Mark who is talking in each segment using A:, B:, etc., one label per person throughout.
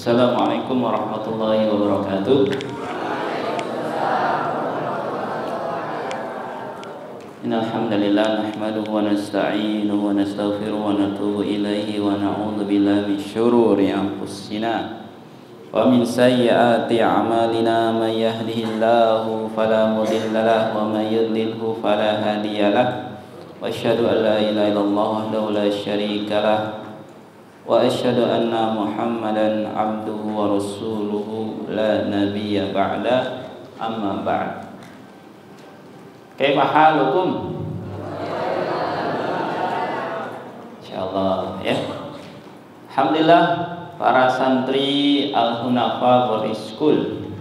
A: Assalamualaikum warahmatullahi wabarakatuh. Innal hamdalillah nahmaduhu wa nasta'inuhu wa nastaghfiruhu wa natubu ilaihi wa na'udzu billahi min syururi anfusina wa min sayyiati a'malina. May yahdihillahu fala mudilla lahu wa may yudlilhu fala hadiyalah. Wa asyhadu an la ilaha illallah wahdahu la syarika lah wa asyhadu anna Muhammadan abduhu wa rasuluhu la nabiyya ba'da, amma ba'd. Kaifa halukum? Insyaallah ya. Alhamdulillah para santri Al-Hunafa Boarding School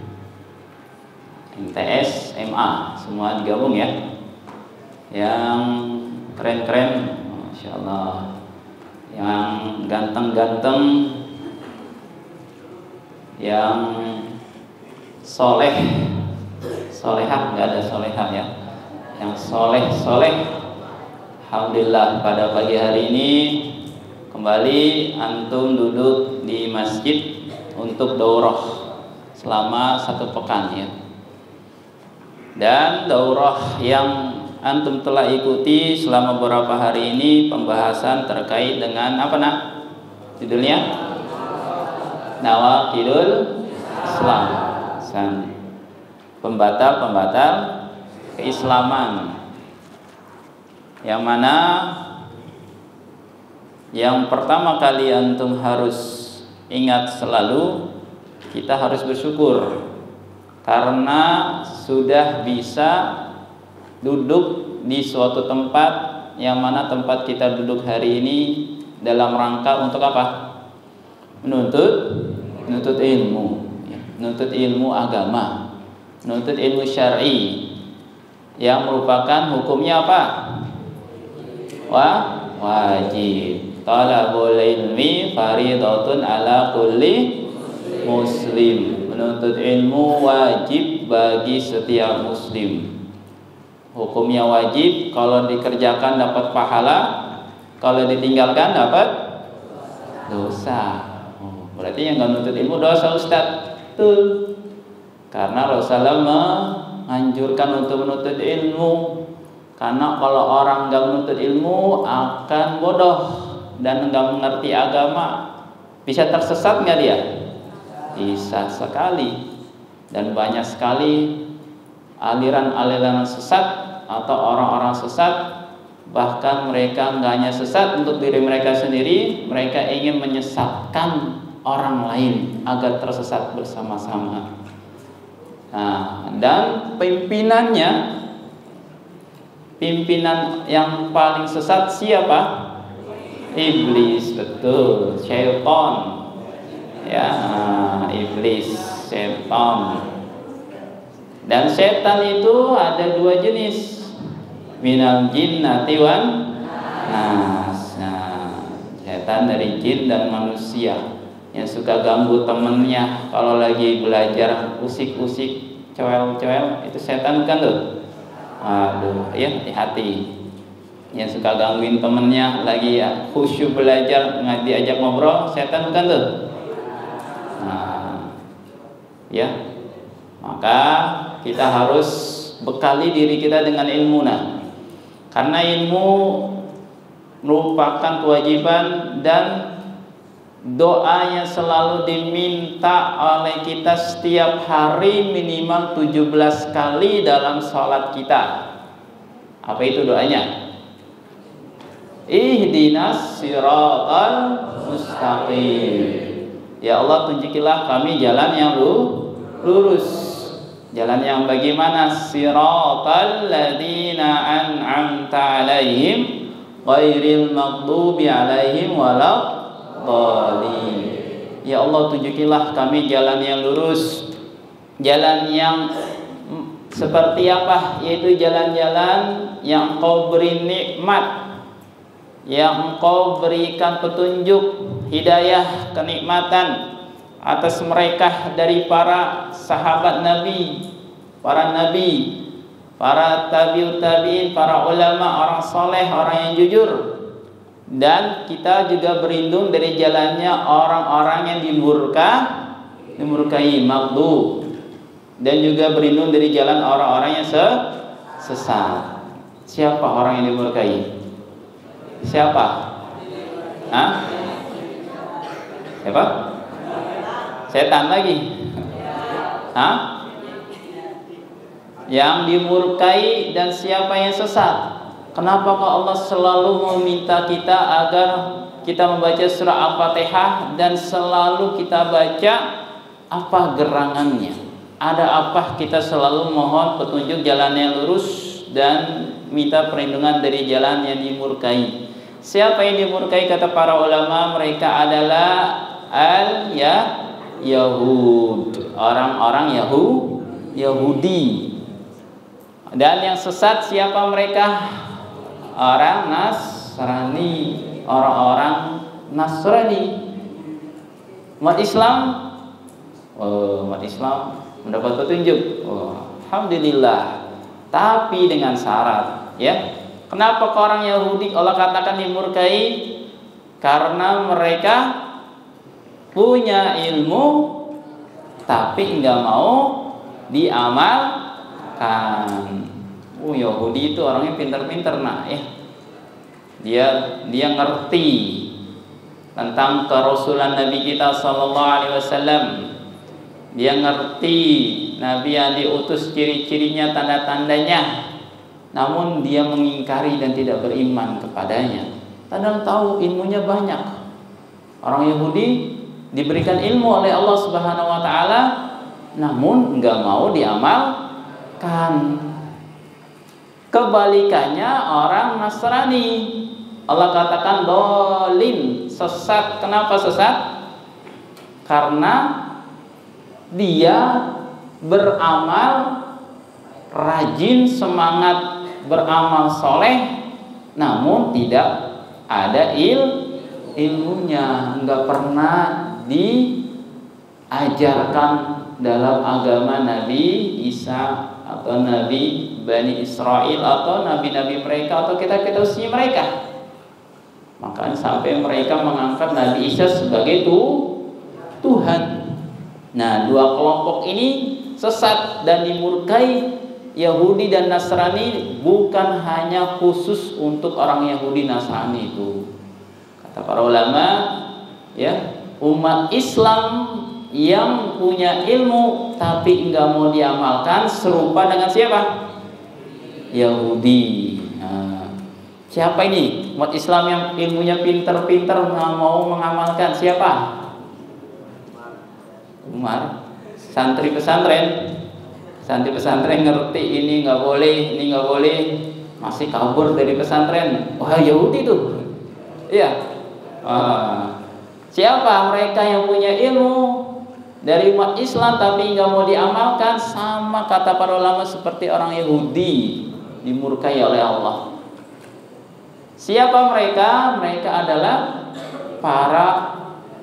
A: MTS MA semua digabung ya. Yang keren-keren, masyaallah. Yang ganteng-ganteng, yang soleh, solehah, nggak ada solehah ya, yang soleh. Alhamdulillah pada pagi hari ini kembali antum duduk di masjid untuk daurah selama 1 pekan ya. Dan daurah yang antum telah ikuti selama beberapa hari ini pembahasan terkait dengan apa nak? Judulnya Nawaqidul Islam, pembatal-pembatal keislaman. Yang mana yang pertama kali antum harus ingat selalu, kita harus bersyukur karena sudah bisa duduk di suatu tempat, yang mana tempat kita duduk hari ini dalam rangka untuk apa? Menuntut ilmu agama, menuntut ilmu syar'i yang merupakan hukumnya apa? Wajib. Talabul ilmi fardhatun ala kulli muslim. Menuntut ilmu wajib bagi setiap muslim. Hukumnya wajib, kalau dikerjakan dapat pahala, kalau ditinggalkan dapat dosa. Berarti yang nggak menuntut ilmu dosa, Ustaz. Betul. Karena Rasulullah menganjurkan untuk menuntut ilmu. Karena kalau orang nggak menuntut ilmu akan bodoh dan nggak mengerti agama. Bisa tersesat nggak dia? Bisa sekali. Dan banyak sekali aliran-aliran sesat atau orang-orang sesat, bahkan mereka nggak hanya sesat untuk diri mereka sendiri, mereka ingin menyesatkan orang lain agar tersesat bersama-sama. Nah, dan pimpinan yang paling sesat siapa? Iblis, betul, syaitan ya, iblis, syaitan. Dan setan itu ada 2 jenis, minal jinnati wan nas. Nah, setan dari jin dan manusia yang suka ganggu temennya kalau lagi belajar, usik-usik, cewel-cewel, itu setan kan tuh. Aduh, ya hati-hati. Yang suka gangguin temennya lagi khusyuk belajar, nggak diajak ngobrol, setan bukan tuh. Nah, ya. Maka kita harus bekali diri kita dengan ilmu. Karena ilmu merupakan kewajiban dan doa yang selalu diminta oleh kita setiap hari minimal 17 kali dalam sholat kita. Apa itu doanya? Ihdinas siratal mustaqim. Ya Allah, tunjukilah kami jalan yang lurus. Jalan yang bagaimana? Siratal ladzina an'amta 'alaihim ghairil maghdubi 'alaihim waladdallin. Ya Allah, tunjukilah kami jalan yang lurus. Jalan yang seperti apa? Yaitu jalan-jalan yang Engkau beri nikmat, yang Engkau berikan petunjuk, hidayah, kenikmatan atas mereka dari para sahabat Nabi, para nabi, para tabi'ut tabi'in, para ulama, orang soleh, orang yang jujur. Dan kita juga berlindung dari jalannya orang-orang yang dimurkai, maghdub. Dan juga berlindung dari jalan orang-orang yang sesat. Siapa orang yang dimurkai? Siapa? Hah? Siapa? Setan lagi? Hah? Yang dimurkai dan siapa yang sesat? Kenapa kok Allah selalu meminta kita agar kita membaca surah Al-Fatihah dan selalu kita baca apa gerangannya? Ada apa kita selalu mohon petunjuk jalan yang lurus dan minta perlindungan dari jalan yang dimurkai? Siapa yang dimurkai kata para ulama? Mereka adalah Yahud, orang-orang Yahudi. Dan yang sesat siapa mereka? Orang Nasrani, orang-orang Nasrani. Umat Islam mendapat petunjuk. Alhamdulillah. Tapi dengan syarat, ya. Kenapa ke orang Yahudi Allah katakan dimurkai? Karena mereka punya ilmu tapi enggak mau diamalkan. Yahudi itu orangnya pintar-pintar, nak, ya. Dia ngerti tentang kerasulan Nabi kita sallallahu alaihi wasallam. Dia ngerti Nabi yang diutus, ciri-cirinya, tanda-tandanya. Namun dia mengingkari dan tidak beriman kepadanya. Padahal tahu ilmunya banyak. Orang Yahudi diberikan ilmu oleh Allah Subhanahu wa taala, namun enggak mau diamalkan. Kebalikannya orang Nasrani, Allah katakan dolin, sesat. Kenapa sesat? Karena dia beramal rajin, semangat beramal soleh, namun tidak ada ilmunya, nggak pernah diajarkan dalam agama Nabi Isa atau Nabi Bani Israel atau nabi-nabi mereka atau kitab-kitab suci mereka. Makanya sampai mereka mengangkat Nabi Isa sebagai Tuhan. Nah, dua kelompok ini sesat dan dimurkai. Yahudi dan Nasrani bukan hanya khusus untuk orang Yahudi Nasrani itu. Kata para ulama, ya, umat Islam yang punya ilmu tapi enggak mau diamalkan serupa dengan siapa? Yahudi. Nah, siapa ini? Umat Islam yang ilmunya pintar-pintar nggak mau mengamalkan, siapa? Umar. Santri pesantren ngerti ini nggak boleh, ini nggak boleh, masih kabur dari pesantren. Wah, Yahudi tuh. Iya. Siapa mereka yang punya ilmu dari umat Islam tapi nggak mau diamalkan? Sama kata para ulama seperti orang Yahudi, dimurkai oleh Allah. Siapa mereka? Mereka adalah para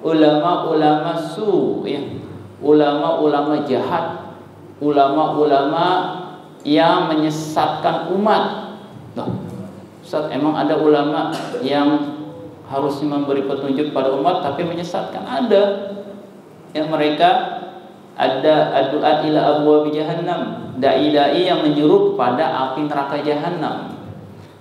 A: ulama-ulama ya. Ulama-ulama jahat, ulama-ulama yang menyesatkan umat. Ustaz, emang ada ulama yang harusnya memberi petunjuk pada umat tapi menyesatkan? Ada. Yang mereka ada ad-du'at ila abwabi jahannam, dai-dai yang menyuruh kepada api neraka jahanam.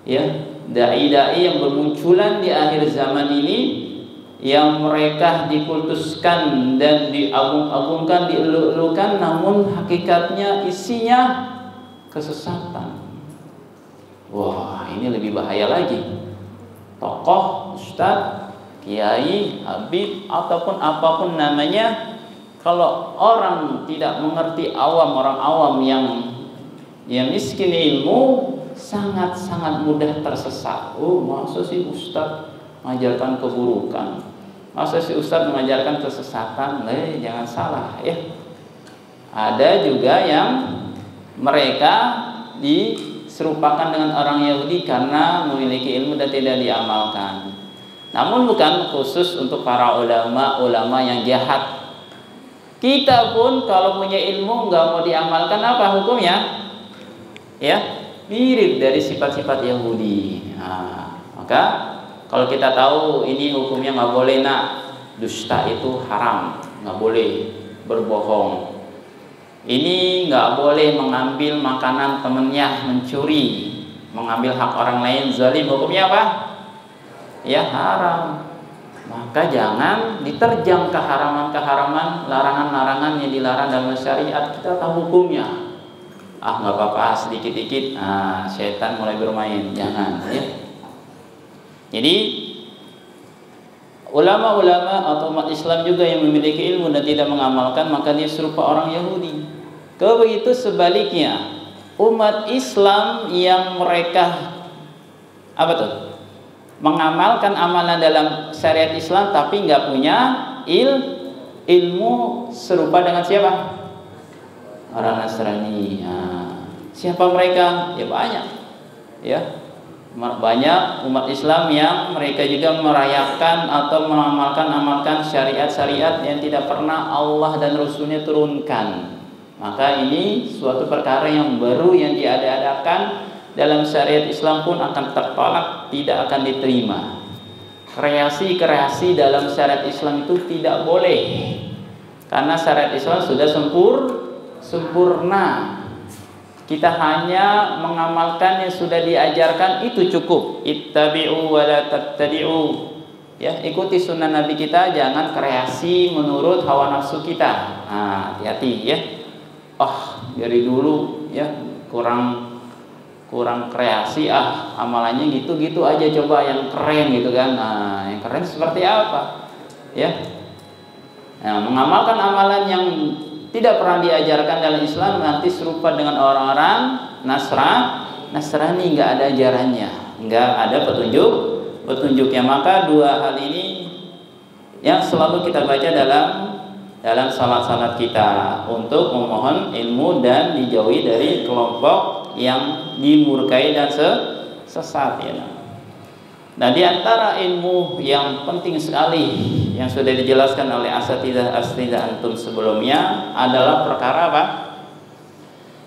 A: Ya, dai-dai yang bermunculan di akhir zaman ini, yang mereka dikultuskan dan diagung-agungkan, dielu-elukan, namun hakikatnya isinya kesesatan. Wah, ini lebih bahaya lagi. Tokoh, ustadz, kiai, habib, ataupun apapun namanya, kalau orang tidak mengerti, orang awam yang miskin ilmu, sangat-sangat mudah tersesat. Masa sih ustadz mengajarkan keburukan, masa si ustadz mengajarkan kesesatan? Jangan salah, ya. Ada juga yang mereka diserupakan dengan orang Yahudi karena memiliki ilmu dan tidak diamalkan. Namun bukan khusus untuk para ulama yang jahat. Kita pun kalau punya ilmu nggak mau diamalkan, apa hukumnya? Ya, mirip dari sifat-sifat Yahudi. Nah, maka Kalau kita tahu ini hukumnya nggak boleh, nak, dusta itu haram, nggak boleh berbohong. Ini nggak boleh mengambil makanan temennya, mencuri, mengambil hak orang lain, zalim, hukumnya apa? Ya haram. Maka jangan diterjang keharaman-keharaman, larangan-larangan yang dilarang dalam syariat. Kita tahu hukumnya. Nggak apa-apa, sedikit-dikit. Setan mulai bermain. Jangan, ya. Jadi ulama-ulama atau umat Islam juga yang memiliki ilmu dan tidak mengamalkan, maka dia serupa orang Yahudi. Begitu sebaliknya, umat Islam yang mereka apa tuh? Mengamalkan amalan dalam syariat Islam tapi nggak punya ilmu, serupa dengan siapa? Orang Nasrani. Siapa mereka? Ya banyak. Ya. Banyak umat Islam yang mereka juga merayakan atau mengamalkan syariat-syariat yang tidak pernah Allah dan Rasulnya turunkan. Maka ini suatu perkara yang baru yang diada-adakan dalam syariat Islam pun akan tertolak, tidak akan diterima. Kreasi-kreasi dalam syariat Islam itu tidak boleh, karena syariat Islam sudah sempurna. Kita hanya mengamalkan yang sudah diajarkan, itu cukup. Ittabi'u wa la tabtadi'u. Ya, ikuti sunnah Nabi kita, jangan kreasi menurut hawa nafsu kita. Hati-hati ya. Dari dulu ya kurang kreasi, amalannya gitu-gitu aja, coba yang keren gitu kan. Yang keren seperti apa? Ya. Mengamalkan amalan yang tidak pernah diajarkan dalam Islam nanti serupa dengan orang-orang Nasrani, nggak ada ajarannya, nggak ada petunjuknya. Maka dua hal ini yang selalu kita baca dalam salat-salat kita untuk memohon ilmu dan dijauhi dari kelompok yang dimurkai dan sesat ya. Nah, di antara ilmu yang penting sekali yang sudah dijelaskan oleh asatidzah antum sebelumnya adalah perkara apa?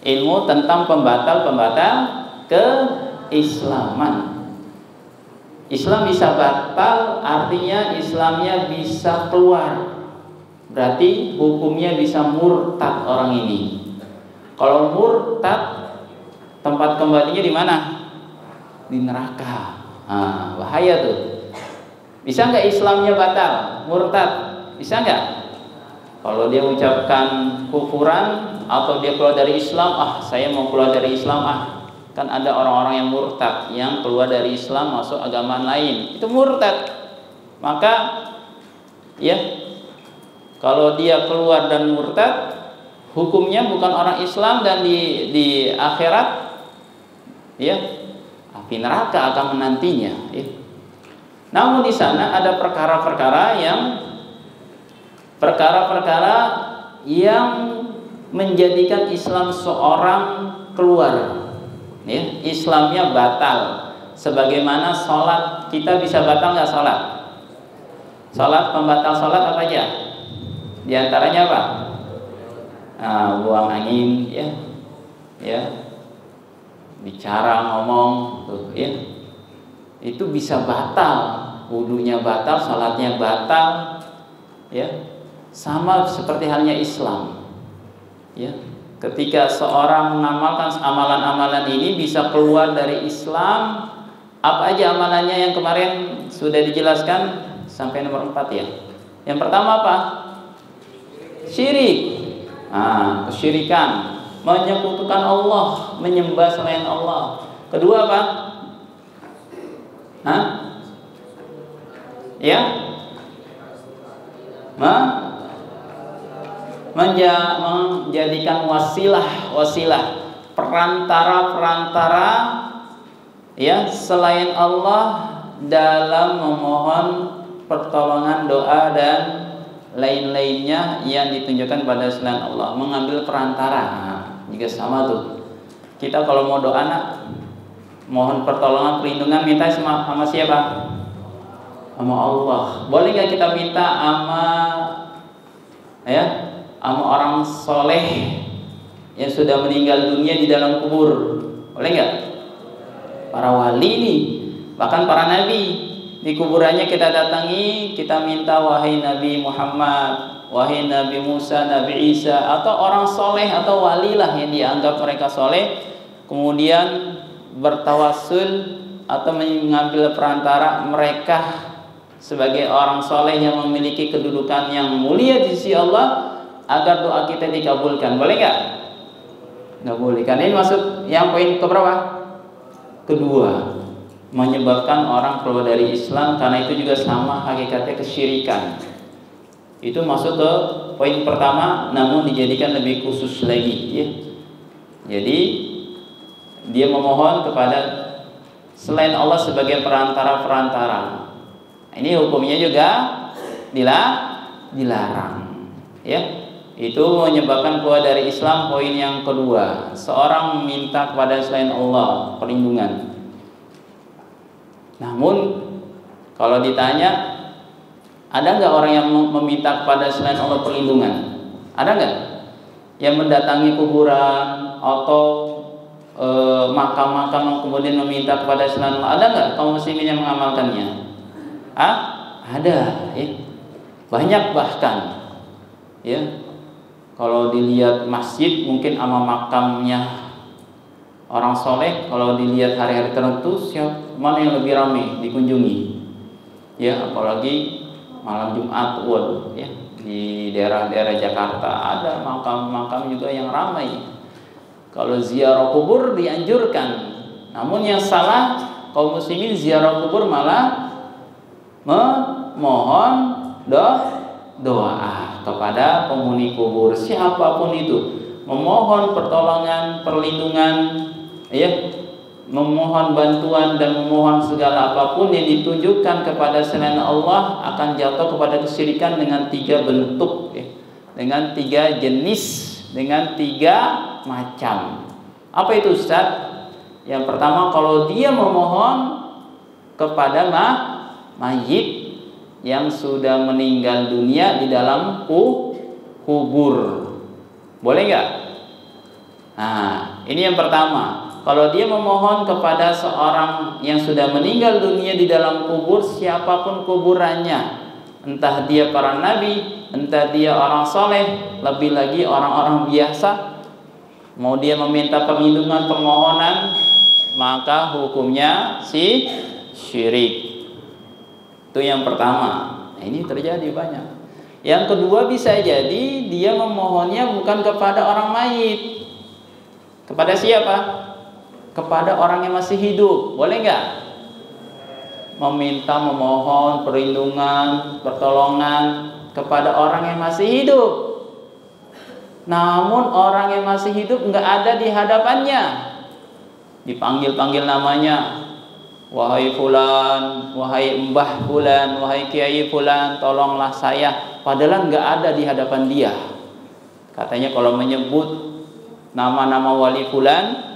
A: Ilmu tentang pembatal keislaman. Islam bisa batal, artinya Islamnya bisa keluar. Berarti hukumnya bisa murtad orang ini. Kalau murtad, tempat kembalinya di mana? Di neraka. Bahaya tuh. Bisa nggak Islamnya batal, murtad? Bisa nggak? Kalau dia ucapkan kufuran atau dia keluar dari Islam, saya mau keluar dari Islam, kan ada orang-orang yang murtad, yang keluar dari Islam masuk agama lain, itu murtad. Maka ya, kalau dia keluar dan murtad, hukumnya bukan orang Islam, dan di akhirat ya api neraka akan menantinya ya. Namun di sana ada perkara-perkara yang menjadikan Islam seorang keluar ya, Islamnya batal. Sebagaimana sholat, kita bisa batal nggak sholat? Pembatal sholat apa aja? Di antaranya apa? Buang angin ya, bicara, ngomong tuh ya, itu bisa batal. Wudunya batal, sholatnya batal ya. Sama seperti halnya Islam ya. Ketika seorang mengamalkan amalan-amalan ini bisa keluar dari Islam. Apa aja amalannya yang kemarin sudah dijelaskan sampai nomor 4 ya. Yang pertama apa? Syirik. Kesyirikan, menyekutukan Allah, menyembah selain Allah. Kedua apa? Ya, menjadikan wasilah perantara ya selain Allah dalam memohon pertolongan, doa dan lain-lainnya yang ditunjukkan pada selain Allah, mengambil perantara. Juga sama tuh. Kita kalau mau doa, mohon pertolongan, perlindungan, minta sama siapa? Sama Allah. Boleh nggak kita minta sama orang soleh yang sudah meninggal dunia di dalam kubur? Boleh nggak? Para wali nih, bahkan para nabi Di kuburannya kita datangi, kita minta wahai Nabi Muhammad, wahai Nabi Musa, Nabi Isa, atau orang soleh atau wali lah yang dianggap mereka soleh, kemudian bertawassul atau mengambil perantara mereka sebagai orang soleh yang memiliki kedudukan yang mulia di sisi Allah agar doa kita dikabulkan. Boleh nggak? Nggak boleh. Karena ini masuk yang poin keberapa? Kedua, menyebabkan orang keluar dari Islam, karena itu juga sama hakikatnya kesyirikan. Itu masuk ke poin pertama, namun dijadikan lebih khusus lagi, ya. Jadi dia memohon kepada selain Allah sebagai perantara-perantara. Ini hukumnya juga dilarang, ya. Itu menyebabkan keluar dari Islam. Poin yang kedua, seorang minta kepada selain Allah perlindungan. Namun kalau ditanya, ada nggak orang yang meminta kepada selain Allah perlindungan? Ada nggak yang mendatangi kuburan atau makam-makam kemudian meminta kepada selain Allah? Ada nggak kaum muslimin yang mengamalkannya? Ada, ya. Banyak bahkan, ya. Kalau dilihat masjid mungkin sama makamnya orang soleh, kalau dilihat hari-hari tertentu mana yang lebih ramai dikunjungi, ya, apalagi malam Jumat, waduh, ya, di daerah-daerah Jakarta ada makam-makam juga yang ramai. Kalau ziarah kubur dianjurkan, namun yang salah kaum muslimin ziarah kubur malah memohon doa kepada penghuni kubur siapapun itu, memohon pertolongan, perlindungan, ya, memohon bantuan dan memohon segala apapun yang ditunjukkan kepada selain Allah akan jatuh kepada kesyirikan dengan 3 bentuk, ya, dengan 3 jenis, dengan 3 macam. Apa itu, Ustaz? Yang pertama, kalau dia memohon kepada mayit yang sudah meninggal dunia di dalam kubur, boleh nggak? Nah, ini yang pertama. Kalau dia memohon kepada seorang yang sudah meninggal dunia di dalam kubur, siapapun kuburannya, entah dia para nabi, entah dia orang soleh, lebih lagi orang-orang biasa, mau dia meminta perlindungan, permohonan, maka hukumnya syirik. Itu yang pertama. Nah, ini terjadi banyak. Yang kedua, bisa jadi dia memohonnya bukan kepada orang mayit. Kepada siapa? Kepada orang yang masih hidup. Boleh nggak? Memohon perlindungan, pertolongan kepada orang yang masih hidup. Namun orang yang masih hidup nggak ada di hadapannya. Dipanggil-panggil namanya, wahai fulan, wahai mbah fulan, wahai kiai fulan, tolonglah saya. Padahal nggak ada di hadapan dia. Katanya kalau menyebut nama-nama wali fulan,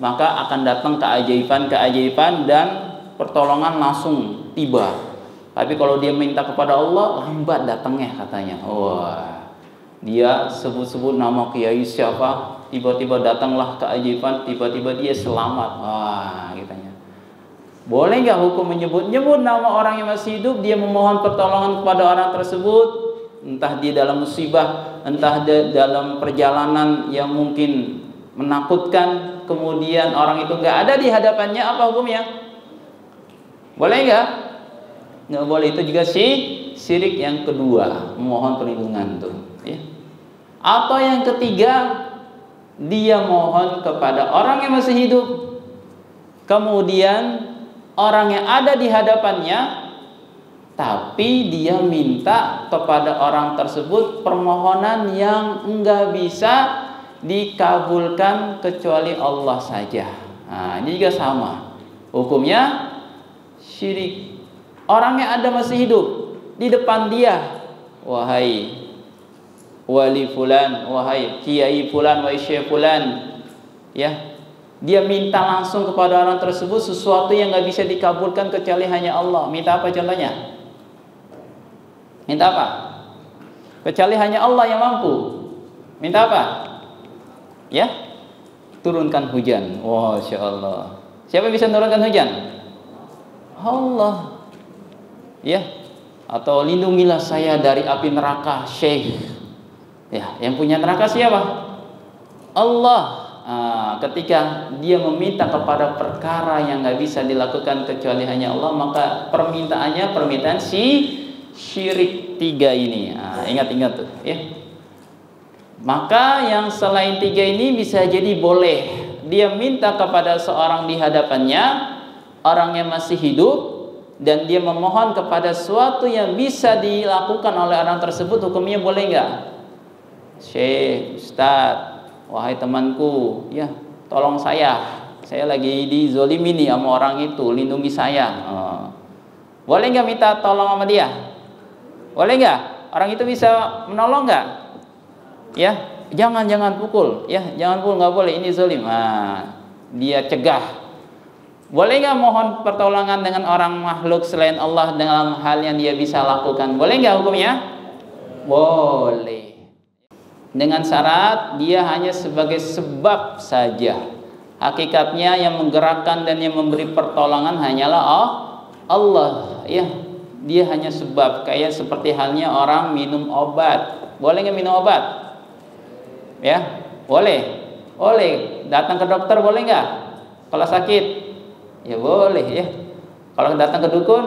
A: maka akan datang keajaiban-keajaiban dan pertolongan langsung tiba. Tapi kalau dia minta kepada Allah, lambat datangnya katanya. Wah, dia sebut-sebut nama kiai siapa, tiba-tiba datanglah keajaiban, tiba-tiba dia selamat. Wah, katanya. Boleh nggak hukum menyebut nama orang yang masih hidup, dia memohon pertolongan kepada orang tersebut, entah dia dalam musibah, entah dia dalam perjalanan yang mungkin menakutkan, kemudian orang itu nggak ada di hadapannya, apa hukumnya? Boleh nggak? Nggak boleh. Itu juga syirik yang kedua, memohon perlindungan tuh, ya. Atau yang ketiga, dia mohon kepada orang yang masih hidup, kemudian orang yang ada di hadapannya, tapi dia minta kepada orang tersebut permohonan yang enggak bisa dikabulkan kecuali Allah saja. Nah, ini juga sama. Hukumnya syirik. Orang yang ada masih hidup di depan dia, wahai wali fulan, wahai kiai fulan, wahai syekh fulan, ya, dia minta langsung kepada orang tersebut sesuatu yang nggak bisa dikabulkan kecuali hanya Allah. Minta apa contohnya? Minta apa? Kecuali hanya Allah yang mampu. Minta apa? Ya, turunkan hujan. Masya Allah. Siapa yang bisa menurunkan hujan? Allah. Ya, atau lindungilah saya dari api neraka, Syekh. Ya, yang punya neraka siapa? Allah. Ketika dia meminta kepada perkara yang nggak bisa dilakukan kecuali hanya Allah, maka permintaannya permintaan syirik 3 ini. Ingat-ingat tuh, ya. Maka yang selain 3 ini bisa jadi boleh dia minta kepada seorang di hadapannya, orang yang masih hidup, dan dia memohon kepada sesuatu yang bisa dilakukan oleh orang tersebut, hukumnya boleh nggak? Syekh, Ustadz, wahai temanku, ya tolong saya lagi dizolimi nih sama orang itu, lindungi saya. Boleh nggak minta tolong sama dia? Boleh nggak? Orang itu bisa menolong nggak? Ya, jangan pukul, ya jangan pukul, nggak boleh, ini zolim. Dia cegah. Boleh nggak mohon pertolongan dengan orang makhluk selain Allah dalam hal yang dia bisa lakukan? Boleh nggak hukumnya? Boleh. Dengan syarat dia hanya sebagai sebab saja. Hakikatnya yang menggerakkan dan yang memberi pertolongan hanyalah Allah. Ya, dia hanya sebab. Kayak seperti halnya orang minum obat. Boleh nggak minum obat? Ya, boleh. Datang ke dokter boleh nggak? Kalau sakit, ya boleh ya. Kalau datang ke dukun,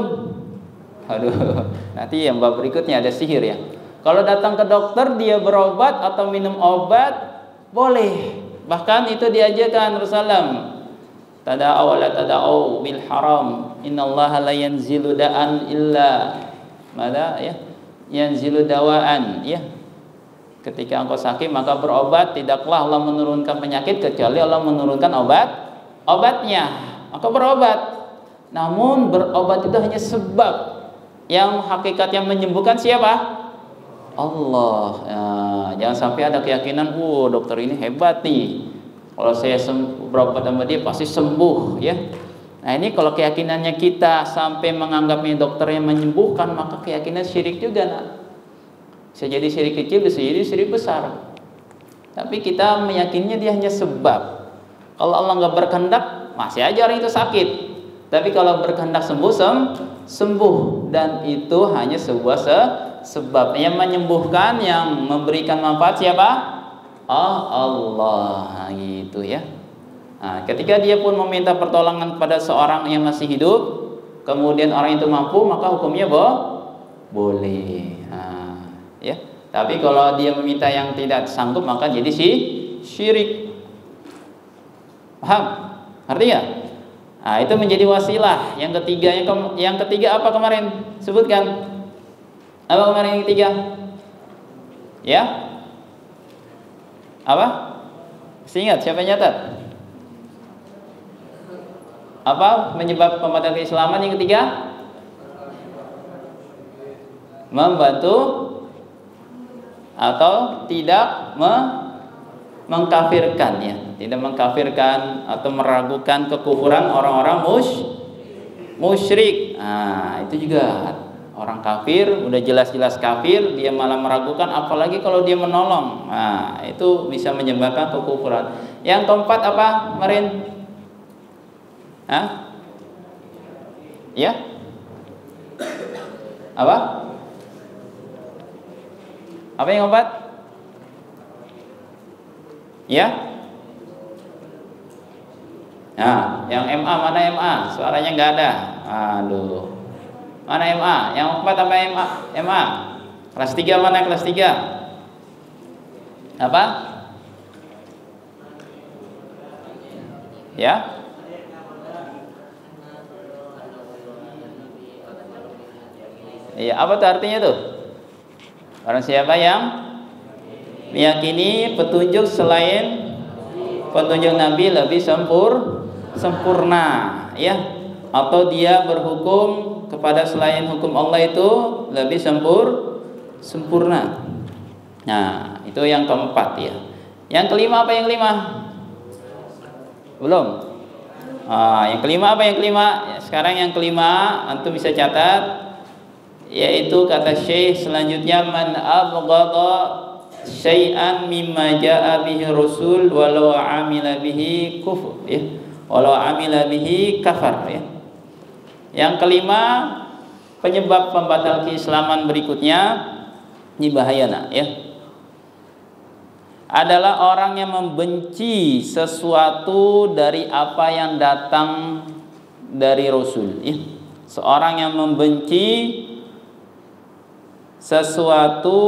A: aduh, nanti yang bab berikutnya ada sihir ya. Kalau datang ke dokter dia berobat atau minum obat boleh. Bahkan itu diajarkan Rasulullah. Tada'aw la tada'aw bil haram. Innallaha la yanzilu da'an illa mada ya? Yanzilu dawaan ya. Ketika engkau sakit maka berobat, tidaklah Allah menurunkan penyakit kecuali Allah menurunkan obatnya. Maka berobat. Namun berobat itu hanya sebab. Yang hakikatnya menyembuhkan siapa? Allah. Jangan sampai ada keyakinan, dokter ini hebat nih, kalau saya berobat sama dia pasti sembuh ya. Nah ini kalau keyakinannya kita sampai menganggapnya dokter yang menyembuhkan, maka keyakinan syirik juga. Bisa jadi syirik kecil, bisa jadi syirik besar. Tapi kita meyakininya dia hanya sebab. Kalau Allah nggak berkehendak, masih aja orang itu sakit. Tapi kalau berkehendak sembuh, dan itu hanya sebuah sebab. Yang menyembuhkan, yang memberikan manfaat siapa? Allah, gitu ya. Nah, ketika dia pun meminta pertolongan pada seorang yang masih hidup, kemudian orang itu mampu, maka hukumnya boleh. Ya. Tapi kalau dia meminta yang tidak sanggup, maka jadi syirik. Paham? Artinya? Nah, itu menjadi wasilah. Yang ketiga apa kemarin? Sebutkan. Apa kemarin yang ketiga? Ya? Apa? Masih ingat siapa yang nyatat? Apa menyebab pembatal keislaman yang ketiga? Membantu atau tidak mengkafirkan ya, tidak mengkafirkan atau meragukan kekufuran orang-orang musyrik. Nah, itu juga orang kafir, udah jelas-jelas kafir, dia malah meragukan, apalagi kalau dia menolong. Nah, itu bisa menyebabkan kekufuran. Yang keempat apa, Marin? Ya? Apa? Apa yang keempat? Ya? Nah, yang MA mana MA? Suaranya nggak ada. Aduh. Mana MA? Yang keempat apa MA? Kelas 3 mana kelas 3? Apa? Ya? Iya, apa tuh artinya tuh? Orang siapa yang meyakini petunjuk selain petunjuk Nabi lebih sempurna, ya? Atau dia berhukum kepada selain hukum Allah itu lebih sempurna. Nah, itu yang keempat ya. Yang kelima apa yang kelima? Belum. Yang kelima apa yang kelima? Ya, sekarang yang kelima antum bisa catat, yaitu kata Syekh selanjutnya, man abghadha syai'an mimma jaa bihi rasul walau amila bihi kufur ya, walau amila bihi kafar ya. Yang kelima, penyebab pembatal keislaman berikutnya, ini bahaya nak ya, adalah orang yang membenci sesuatu dari apa yang datang dari Rasul ya. Seorang yang membenci sesuatu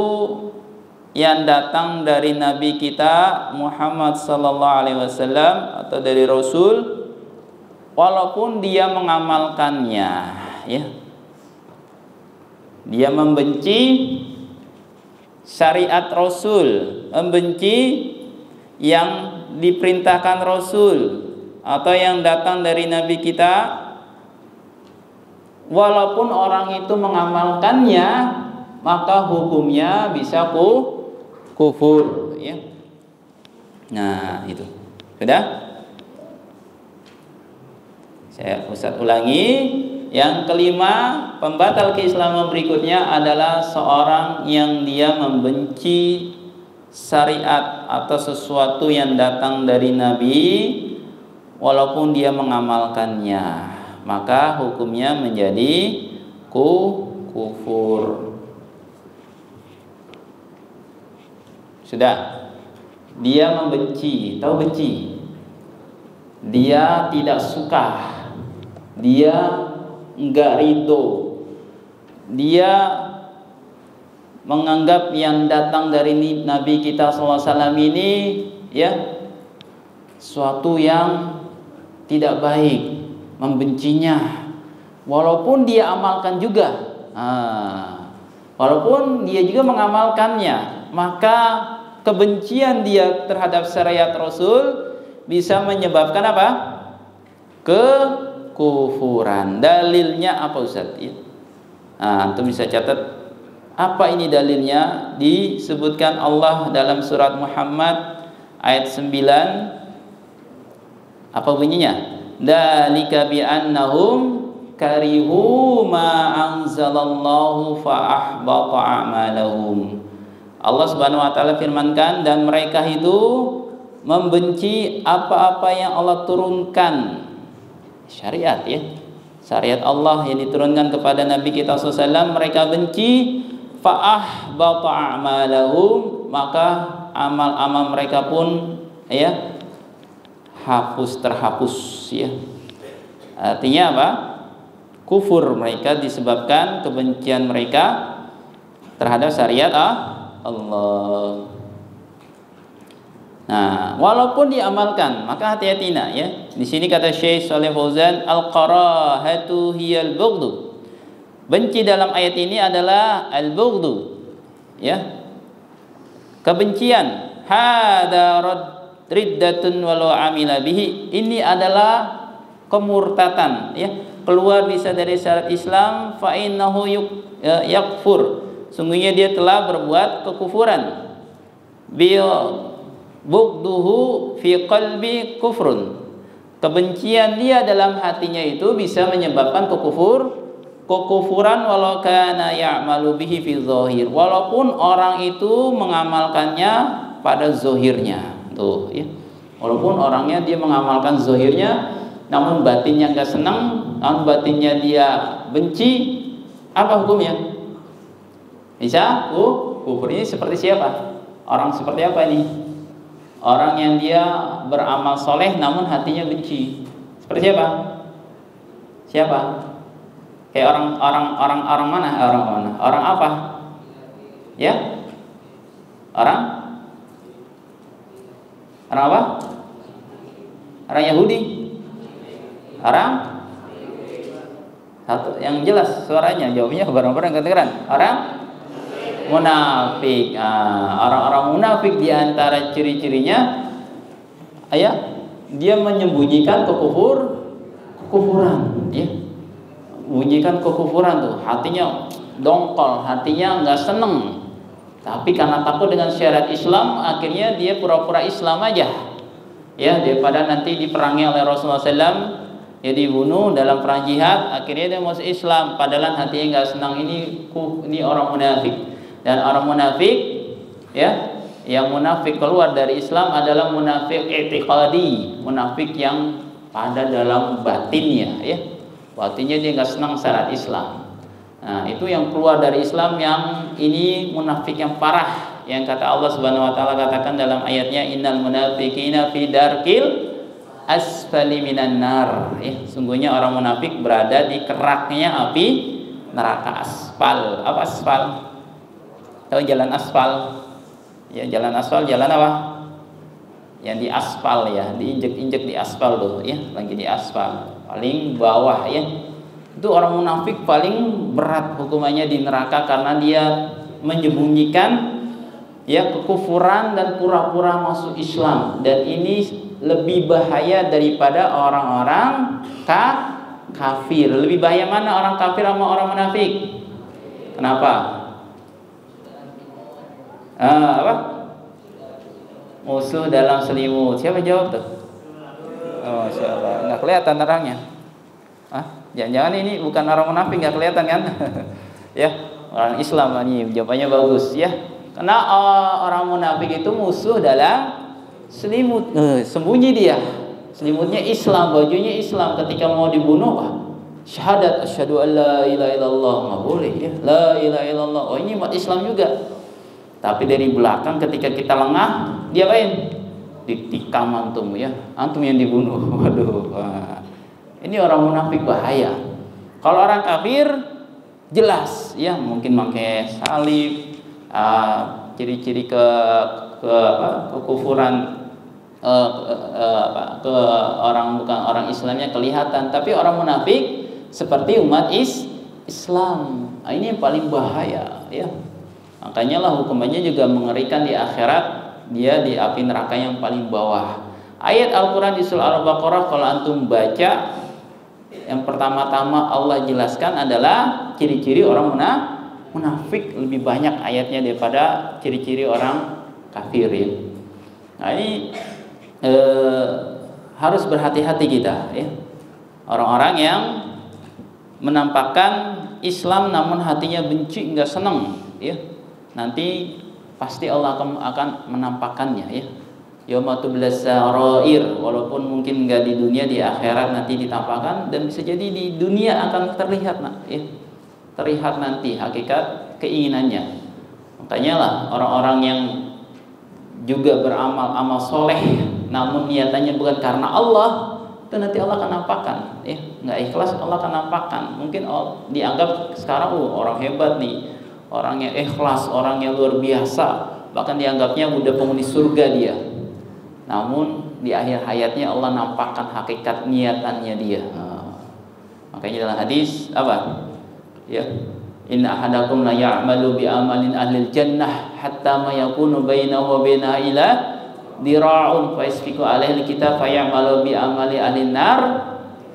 A: yang datang dari Nabi kita Muhammad sallallahu alaihi wasallam atau dari Rasul, walaupun dia mengamalkannya ya. Dia membenci syariat Rasul, membenci yang diperintahkan Rasul atau yang datang dari Nabi kita, walaupun orang itu mengamalkannya, maka hukumnya bisa kufur ya. Nah, itu. Sudah? Ustaz ulangi. Yang kelima, pembatal keislaman berikutnya adalah seorang yang dia membenci syariat atau sesuatu yang datang dari Nabi walaupun dia mengamalkannya, maka hukumnya menjadi kufur. Sudah. Dia membenci, tahu benci? Dia tidak suka. Dia enggak ridho, dia menganggap yang datang dari Nabi kita SAW ini ya suatu yang tidak baik, membencinya, walaupun dia amalkan juga. Walaupun dia juga mengamalkannya, maka kebencian dia terhadap syariat Rasul bisa menyebabkan apa? Kekufuran. Dalilnya apa Ustaz? Antum bisa catat apa ini dalilnya? Disebutkan Allah dalam surat Muhammad ayat 9. Apa bunyinya? Dzalika bi annahum karihu ma anzalallahu fa ahbata a'malahum. Allah Subhanahu wa taala firmankan, dan mereka itu membenci apa-apa yang Allah turunkan. Syariat ya, syariat Allah yang diturunkan kepada Nabi kita SAW, mereka benci. Fa'ahbata a'malahum, maka amal-amal mereka pun ya terhapus ya. Artinya apa? Kufur mereka disebabkan kebencian mereka terhadap syariat Allah. Nah, walaupun diamalkan, maka hati-hati nak ya. Di sini kata Syekh Shalih Fauzan, al-qarahatu hiyal bughdu. Benci dalam ayat ini adalah al-bughdu. Ya. Kebencian. Hada riddatun walau amila bihi. Ini adalah kemurtatan ya. Keluar bisa dari syariat Islam, fa innahu yakfur. Sungguhnya dia telah berbuat kekufuran. Bughduhu fi qalbi kufrun. Kebencian dia dalam hatinya itu bisa menyebabkan kekufuran walau kana ya'malu bihi fi zahir. Walaupun orang itu mengamalkannya pada zahirnya. Tuh ya. Walaupun orangnya dia mengamalkan zahirnya, namun batinnya enggak senang, namun batinnya dia benci, apa hukumnya? Bisa kufur. Ini seperti siapa? Orang seperti apa ini? Orang yang dia beramal soleh namun hatinya benci. Seperti siapa? Siapa? Kayak orang mana? Orang apa? Ya? Orang apa? Orang Yahudi? Orang? Satu yang jelas suaranya, jawabnya bareng-bareng kedengeran. Orang munafik. Orang-orang munafik di antara ciri-cirinya dia menyembunyikan kekufuran ya. Menyembunyikan kekufuran tuh, hatinya dongkol, hatinya enggak seneng. Tapi karena takut dengan syariat Islam, akhirnya dia pura-pura Islam aja. Ya, daripada nanti diperangi oleh Rasulullah SAW, ya dibunuh dalam perang jihad, akhirnya dia masuk Islam padahal hatinya enggak senang. Ini orang munafik. Dan orang munafik ya, yang munafik keluar dari Islam adalah munafik i'tiqadi, munafik yang pada dalam batinnya ya. Batinnya dia enggak senang syariat Islam. Nah, itu yang keluar dari Islam, yang ini munafik yang parah, yang kata Allah Subhanahu wa taala katakan dalam ayatnya, innal munafiqina fi darkil asfali minan nar. Sungguhnya orang munafik berada di keraknya api neraka. Aspal. Apa aspal? Tahu jalan aspal? Ya, jalan aspal, jalan apa? Yang di aspal ya, diinjek-injek di aspal tuh ya, lagi di aspal. Paling bawah ya. Itu orang munafik paling berat hukumannya di neraka, karena dia menyembunyikan ya kekufuran dan pura-pura masuk Islam, dan ini lebih bahaya daripada orang-orang kafir. Lebih bahaya mana, orang kafir sama orang munafik? Kenapa? Apa? Musuh dalam selimut. Siapa jawab tuh? Oh, Masya Allah. Nggak kelihatan terangnya. Jangan-jangan ini bukan orang munafik, nggak kelihatan kan? Ya, orang Islam ini jawabannya bagus ya. Karena orang munafik itu musuh dalam selimut, sembunyi dia. Selimutnya Islam, bajunya Islam. Ketika mau dibunuh, syahadat asyhadu an la ilaha illallah, nggak boleh ya. La ilaha illallah. Oh, ini umat Islam juga. Tapi dari belakang ketika kita lengah, dia apain? Ditikam antum ya. Antum yang dibunuh. Waduh. Ini orang munafik bahaya. Kalau orang kafir jelas ya, mungkin pakai salib, ciri-ciri kekufuran ke orang bukan orang Islamnya kelihatan, tapi orang munafik seperti umat Islam. Ini yang paling bahaya ya. Makanya lah hukumannya juga mengerikan di akhirat, dia di api neraka yang paling bawah. Ayat Al-Quran di surah Al-Baqarah kalau antum baca, yang pertama-tama Allah jelaskan adalah ciri-ciri orang munafik, lebih banyak ayatnya daripada ciri-ciri orang kafir ya. Nah, ini harus berhati-hati kita ya. Orang-orang yang menampakkan Islam namun hatinya benci, enggak senang ya. Nanti pasti Allah akan menampakkannya ya. Yauma tublas sarair, walaupun mungkin enggak di dunia, di akhirat nanti ditampakkan, dan bisa jadi di dunia akan terlihat ya. Terlihat nanti hakikat keinginannya. Makanya lah orang-orang yang juga beramal soleh namun niatannya bukan karena Allah, itu nanti Allah akan nampakkan ya. Nggak ikhlas, Allah akan nampakkan. Mungkin dianggap sekarang orang hebat nih, orang yang ikhlas, orang yang luar biasa, bahkan dianggapnya udah penghuni surga dia. Namun di akhir hayatnya Allah nampakkan hakikat niatannya dia. Makanya dalam hadis apa? Ya, inna ahadakum la ya'malu bi amalin ahlil jannah hatta ma yakunu bainahu wa bainaha ila dira'un fa yasfiku alaihi alkitab fa ya'malu bi amali ahlin nar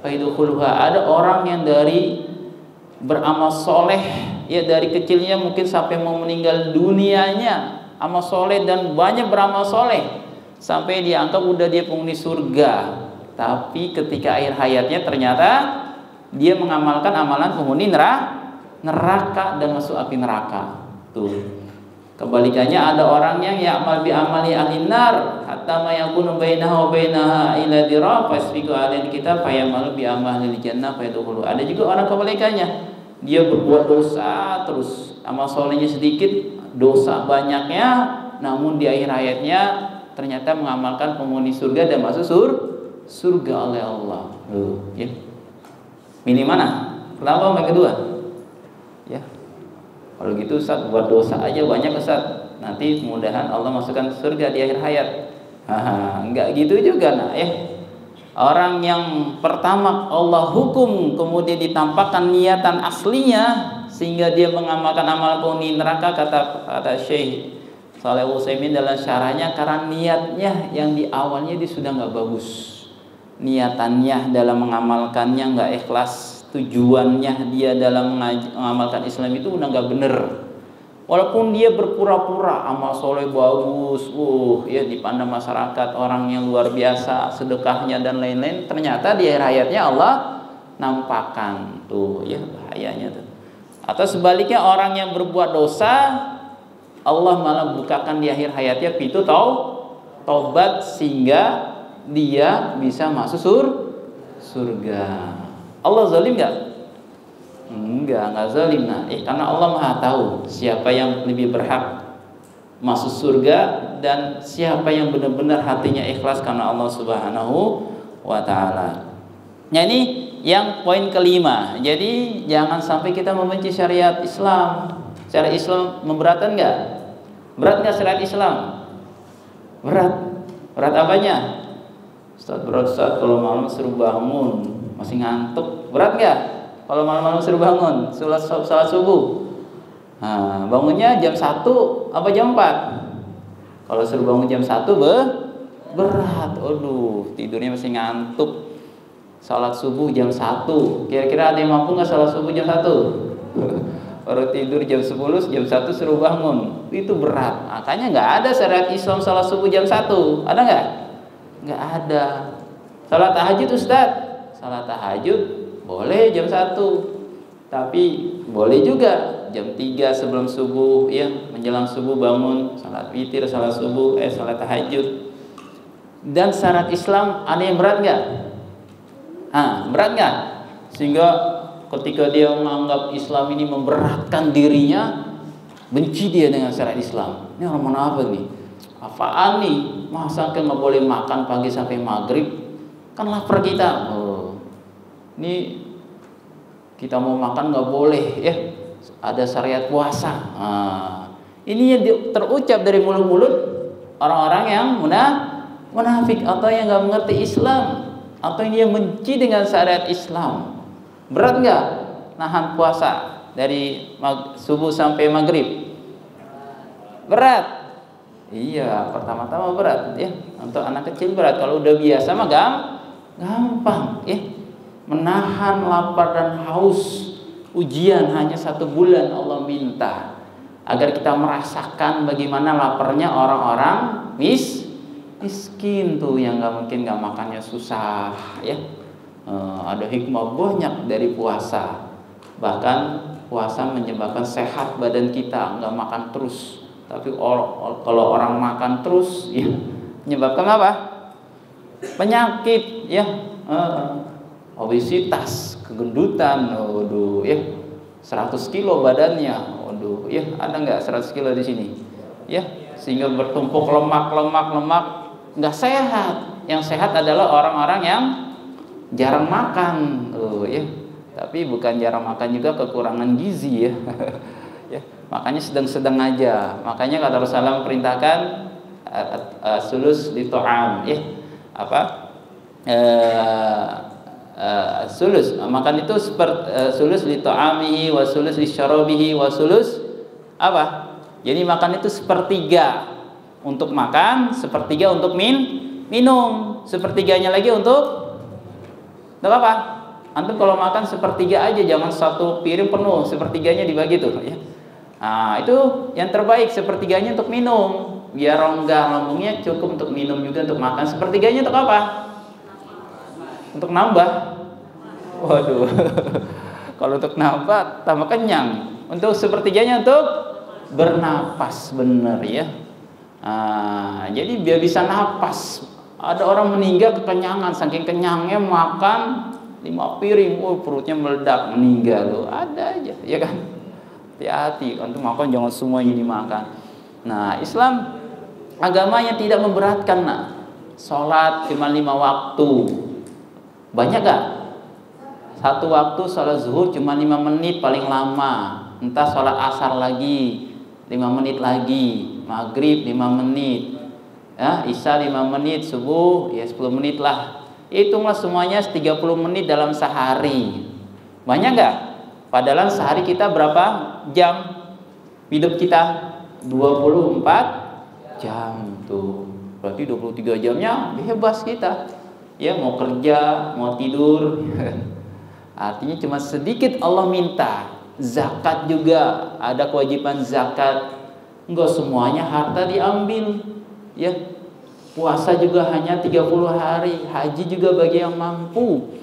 A: fa yadkhuluha. Ada orang yang dari beramal soleh ya, dari kecilnya mungkin sampai mau meninggal dunianya amal soleh dan banyak beramal soleh sampai dianggap udah dia penghuni surga, tapi ketika akhir hayatnya ternyata dia mengamalkan amalan penghuni neraka dan masuk api neraka. Tuh. Kebalikannya ada orang yang ya'mal bi amali ahli nar hatta ma yakunu bainahu wa bainaha ila dira fasbiqu alaihi kitab fayamalu bi amali jannah fayadkhulu. Ada juga orang kebalikannya. Dia berbuat dosa terus, amal solehnya sedikit, dosa banyaknya, namun di akhir hayatnya ternyata mengamalkan penghuni surga dan masuk surga oleh Allah. Ya. Milih mana? Pertama apa kedua? Ya. Kalau gitu Ustaz, buat dosa aja banyak Ustaz. Nanti mudahan Allah masukkan surga di akhir hayat. Enggak gitu juga nah ya. Orang yang pertama Allah hukum kemudian ditampakkan niatan aslinya sehingga dia mengamalkan amalan penghuni neraka, kata Syekh Shalih Utsaimin dalam syarahnya, karena niatnya yang di awalnya dia sudah nggak bagus, niatannya dalam mengamalkannya nggak ikhlas, tujuannya dia dalam mengamalkan Islam itu udah nggak bener. Walaupun dia berpura-pura amal soleh bagus, ya dipandang masyarakat orang yang luar biasa, sedekahnya dan lain-lain, ternyata di akhir hayatnya Allah nampakkan tuh ya, bahayanya tuh. Atau sebaliknya orang yang berbuat dosa, Allah malah bukakan di akhir hayatnya pintu taubat sehingga dia bisa masuk surga. Allah zalim nggak? Enggak zalim. Nah, karena Allah Maha tahu siapa yang lebih berhak masuk surga dan siapa yang benar-benar hatinya ikhlas karena Allah Subhanahu wa taala. Nah, ini yang poin kelima. Jadi jangan sampai kita membenci syariat Islam. Syariat Islam memberatkan enggak? Berat enggak syariat Islam? Berat. Berat apanya? Ustaz, berat Ustaz, kalau malam suruh bangun masih ngantuk. Berat enggak? Kalau malam-malam suruh bangun salat subuh. Nah, bangunnya jam 1 apa jam 4? Kalau suruh bangun jam 1 berat. Aduh, tidurnya masih ngantuk. Salat subuh jam 1. Kira-kira ada yang mampu enggak salat subuh jam 1? Baru tidur jam 10, jam 1 suruh bangun. Itu berat. Makanya enggak ada syariat Islam salat subuh jam 1. Ada enggak? Enggak ada. Salat tahajud Ustaz. Salat tahajud boleh jam 1. Tapi boleh juga jam 3 sebelum subuh, ya, menjelang subuh bangun, salat witir, salat subuh, salat tahajud. Dan syarat Islam ada yang berat enggak? Berat enggak? Sehingga ketika dia menganggap Islam ini memberatkan dirinya, benci dia dengan syarat Islam. Ini orang munafik nih. Apaan nih? Masa kan nggak boleh makan pagi sampai maghrib? Kan lapar kita. Ini kita mau makan nggak boleh, ya. Ada syariat puasa. Ini yang terucap dari mulut-mulut orang-orang yang munafik atau yang nggak mengerti Islam, atau yang benci dengan syariat Islam. Berat nggak nahan puasa dari subuh sampai maghrib? Berat. Iya, pertama-tama berat, ya. Untuk anak kecil berat. Kalau udah biasa mah gampang, ya. Menahan lapar dan haus, ujian hanya 1 bulan Allah minta agar kita merasakan bagaimana laparnya orang-orang miskin tuh yang mungkin makannya susah, ya. Ada hikmah banyak dari puasa. Bahkan puasa menyebabkan sehat badan kita, nggak makan terus. Tapi kalau orang makan terus, ya, menyebabkan apa? Penyakit, ya. Obesitas, kegendutan, waduh, ya, 100 kilo badannya, waduh, ya, ada nggak 100 kilo di sini, ya, sehingga bertumpuk lemak, nggak sehat. Yang sehat adalah orang-orang yang jarang makan, ya, tapi bukan jarang makan juga kekurangan gizi, ya, ya, makanya sedang-sedang aja. Makanya kata Rasulullah perintahkan sulus li ta'am, ya, sulus makan itu sulus li ta'amihi wa sulus li syarabihi wa sulus apa? Jadi makan itu 1/3 untuk makan, 1/3 untuk minum, 1/3-nya lagi untuk apa? Antum kalau makan 1/3 aja, jangan 1 piring penuh, 1/3-nya dibagi tuh, ya. Nah, itu yang terbaik, 1/3-nya untuk minum, biar rongga lambungnya cukup untuk minum juga untuk makan. 1/3-nya untuk apa? Untuk nambah. Waduh. Kalau untuk nambah tambah kenyang. Untuk 1/3-nya untuk bernapas, bener, ya. Jadi biar bisa napas. Ada orang meninggal kekenyangan, saking kenyangnya makan 5 piring, perutnya meledak, meninggal loh. Ada aja, ya kan? Hati-hati, untuk makan jangan semuanya dimakan. Nah, Islam agamanya tidak memberatkan, nak. Sholat cuma 5 waktu. Banyak gak? 1 waktu sholat zuhur cuma 5 menit paling lama. Entah sholat asar lagi 5 menit lagi, maghrib 5 menit, ya, isya 5 menit, subuh ya 10 menit lah. Hitunglah semuanya 30 menit dalam sehari. Banyak gak? Padahal sehari kita berapa jam hidup kita? 24 jam tuh. Berarti 23 jamnya bebas kita. Ya, mau kerja, mau tidur. Artinya cuma sedikit Allah minta. Zakat juga ada kewajiban zakat. Enggak semuanya harta diambil, ya. Puasa juga hanya 30 hari, haji juga bagi yang mampu.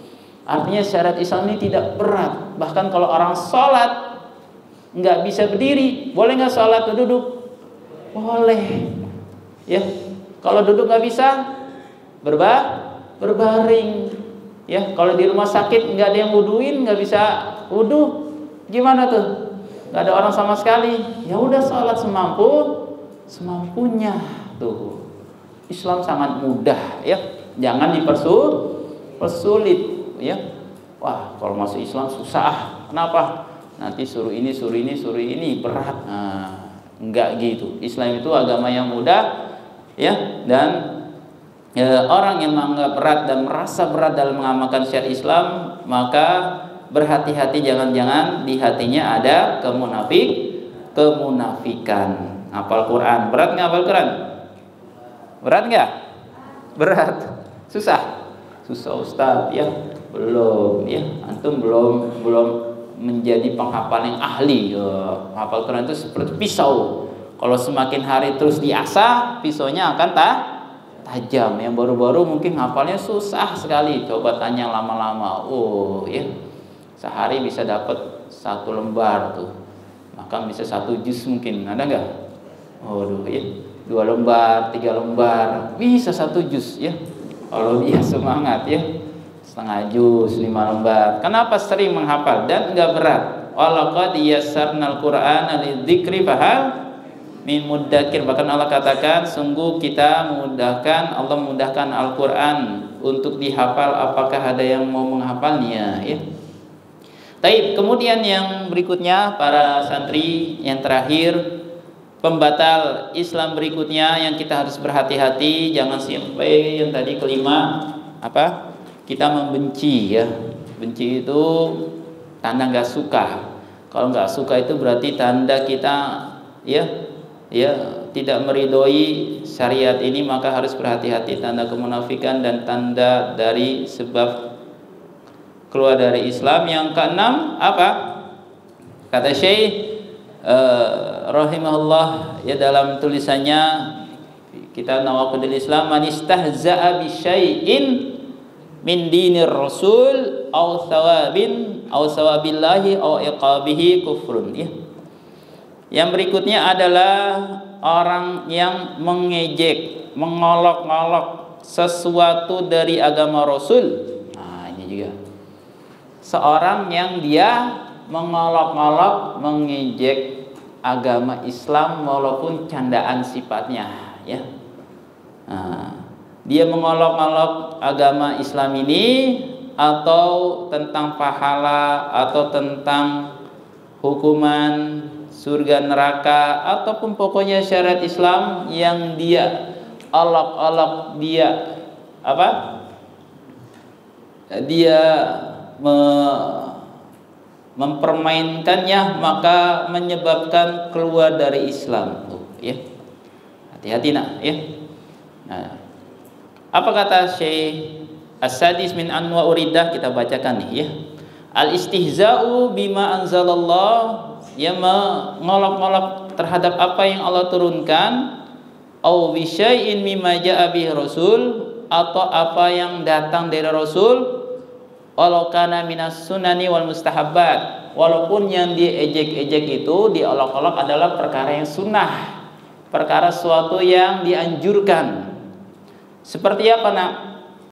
A: Artinya syariat Islam ini tidak berat. Bahkan kalau orang sholat nggak bisa berdiri, boleh nggak sholat duduk? Boleh, ya. Kalau duduk nggak bisa, berbaring, ya. Kalau di rumah sakit nggak ada yang wuduin, nggak bisa wudu, Gimana tuh? Gak ada orang sama sekali. Ya udah sholat semampunya. Tuh. Islam sangat mudah ya. Jangan dipersulit ya. Wah, kalau masuk Islam susah. Kenapa? Nanti suruh ini berat. Nah, enggak gitu. Islam itu agama yang mudah ya, dan orang yang menganggap berat dan merasa berat dalam mengamalkan syariat Islam, maka berhati-hati, jangan-jangan di hatinya ada kemunafikan. Hafal Quran, berat nggak hafal Quran? Berat nggak? Berat. Susah Ustaz ya. Belum ya. Antum belum menjadi penghafal yang ahli. Hafal Quran itu seperti pisau. Kalau semakin hari terus diasah, pisaunya akan tajam. Yang baru-baru mungkin hafalnya susah sekali. Coba tanya lama-lama. Oh ya. Sehari bisa dapat 1 lembar tuh. Maka bisa 1 juz mungkin. Ada nggak? Oh ya. 2 lembar, 3 lembar, bisa 1 juz ya. Kalau dia semangat ya. Setengah juz, 5 lembar. Kenapa sering menghafal dan enggak berat? Walaqad yassarnal Qur'ana lidzikri fahal min muddakir. Bahkan Allah katakan, sungguh Allah memudahkan Al-Qur'an untuk dihafal, apakah ada yang mau menghafalnya ya. Taib, kemudian yang berikutnya para santri, yang terakhir, pembatal Islam berikutnya yang kita harus berhati-hati, jangan sampai yang tadi kelima apa? Kita membenci ya. Benci itu tanda nggak suka. Kalau nggak suka itu berarti tanda kita ya tidak meridhoi syariat ini, maka harus berhati-hati, tanda kemunafikan dan tanda dari sebab keluar dari Islam. Yang keenam apa? Kata Syekh rahimahullah ya dalam tulisannya kitab Nawaqidul Islam, man istahza'a bi syai'in min dinir rasul aw sawabillahi aw iqabihi kufrun ya. Yang berikutnya adalah orang yang mengejek, mengolok-olok sesuatu dari agama Rasul. Nah, ini juga seorang yang dia mengolok-olok, mengejek agama Islam walaupun candaan sifatnya ya. Nah, dia mengolok-olok agama Islam ini, atau tentang pahala, atau tentang hukuman surga neraka, ataupun pokoknya syariat Islam yang dia olok-olok, dia apa? Dia mempermainkannya, maka menyebabkan keluar dari Islam tuh ya. Hati-hati nak ya. Nah, apa kata Syekh As-Sadis min Anwa Uridah, kita bacakan nih ya. Al-istihza'u bima anzalallah, yang mengolok-olok terhadap apa yang Allah turunkan, au bi syai'in mimma ja'a bihi rasul, atau apa yang datang dari Rasul, walau kana minas sunani wal mustahabbat, walaupun yang diejek-ejek itu, diolok-olok adalah perkara yang sunnah, perkara suatu yang dianjurkan. Seperti apa nak?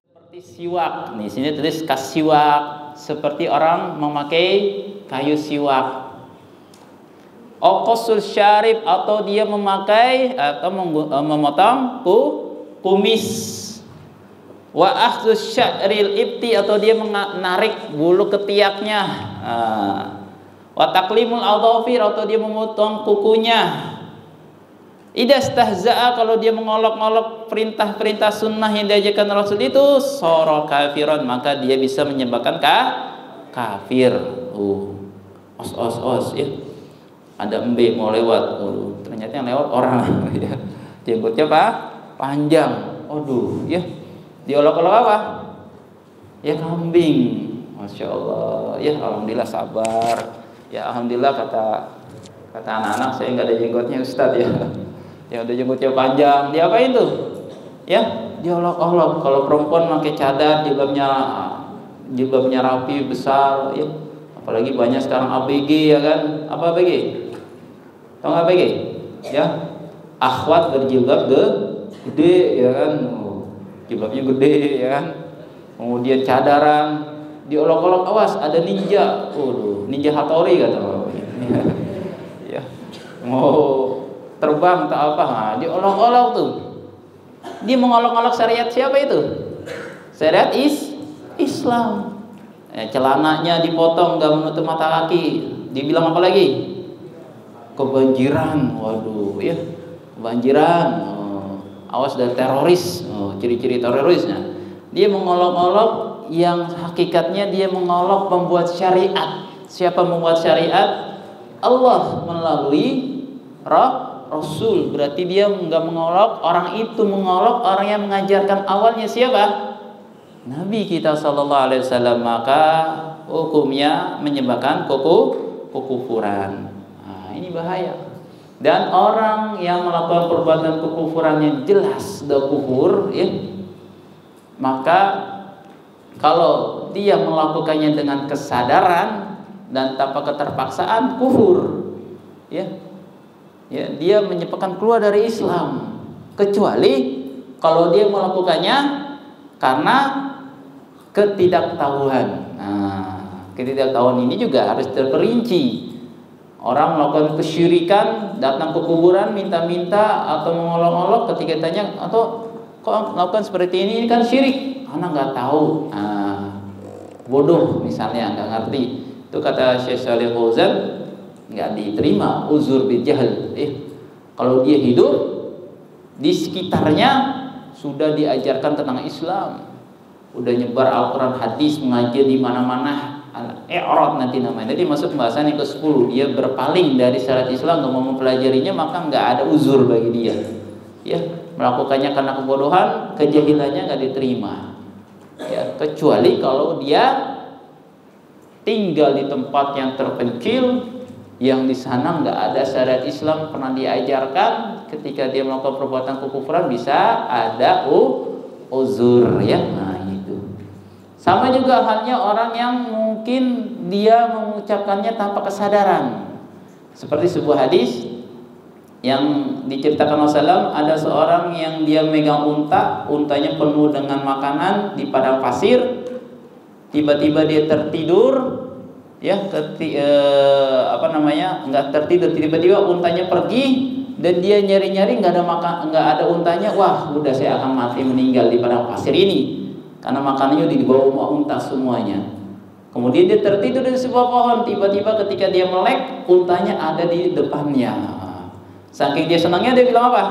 A: Seperti siwak. Nih sini tulis kasiwak, seperti orang memakai kayu siwak. Oqosul syarib, atau dia memakai atau memotong kumis. Wa akhdus sya'ril ibti, atau dia menarik bulu ketiaknya. Wa taqlimul adhafir, atau dia memotong kukunya. Idza stahza'a, kalau dia mengolok-olok perintah-perintah sunnah yang diajarkan Rasul itu, sara kafiron, maka dia bisa menyebabkan kafir. Os ya. Ada embe mau lewat, ternyata yang lewat orang ya. Jenggotnya panjang. Aduh ya. Diolok-olok apa? Ya kambing. Masya Allah. Ya alhamdulillah sabar. Ya alhamdulillah kata anak-anak saya nggak ada jenggotnya Ustaz ya. Yang ada jenggotnya panjang, diapain tuh? Ya, diolok-olok. Kalau perempuan pakai cadar, jilbabnya rapi, besar, ya. Apalagi banyak sekarang ABG ya kan? Apa ABG? Tahu nggak ABG? Ya, akhwat berjilbab gede ya kan? Jilbabnya gede ya kan? Kemudian cadaran, diolok-olok, awas ada ninja. Waduh, ninja Hattori kata orang. Ya. Mau terbang tak apa, nah, diolok-olok tuh. Dia mengolok-olok syariat siapa itu? Syariat Islam. Celananya dipotong, gak menutup mata kaki. Dibilang apa lagi? Kebanjiran. Waduh, ya. Kebanjiran. Awas dari teroris. Ciri-ciri terorisnya. Dia mengolok-olok yang hakikatnya dia mengolok pembuat syariat. Siapa membuat syariat? Allah melalui Rasul. Berarti dia enggak mengolok, orang itu mengolok orang yang mengajarkan awalnya siapa? Nabi kita sallallahu alaihi wasallam. Maka hukumnya menyebabkan kekufuran. Nah, ini bahaya. Dan orang yang melakukan perbuatan kekufuran yang jelas sudah kufur, ya, maka kalau dia melakukannya dengan kesadaran dan tanpa keterpaksaan, kufur, ya, dia menyebabkan keluar dari Islam. Kecuali kalau dia melakukannya karena ketidaktahuan. Nah, ketidaktahuan ini juga harus terperinci. Orang melakukan kesyirikan, datang ke kuburan minta-minta atau mengolok-olok, ketika tanya, atau kok melakukan seperti ini kan syirik, karena nggak tahu, bodoh misalnya, nggak ngerti. Itu kata Syekh Shalih Fauzan, nggak diterima uzur bil jahl. Kalau dia hidup di sekitarnya sudah diajarkan tentang Islam, udah nyebar Al-Quran, hadis, mengajar di mana-mana, al-i'rad nanti namanya. Jadi masuk pembahasan yang ke-10, dia berpaling dari syariat Islam, nggak mau mempelajarinya, maka nggak ada uzur bagi dia. Ya, melakukannya karena kebodohan, kejahilannya nggak diterima. Ya, kecuali kalau dia tinggal di tempat yang terpencil, yang di sana nggak ada syariat Islam pernah diajarkan, ketika dia melakukan perbuatan kekufuran bisa ada uzur, ya. Nah, itu. Sama juga halnya orang yang mungkin dia mengucapkannya tanpa kesadaran. Seperti sebuah hadis yang diceritakan Rasulullah, ada seorang yang dia megang untanya penuh dengan makanan di padang pasir. Tiba-tiba dia tertidur, ya, nggak tertidur, tiba-tiba untanya pergi dan dia nyari-nyari nggak ada untanya. Wah, udah saya akan mati, meninggal di padang pasir ini karena makanannya dibawa unta semuanya. Kemudian dia tertidur di sebuah pohon, tiba-tiba ketika dia melek, untanya ada di depannya. Saking dia senangnya, dia bilang apa?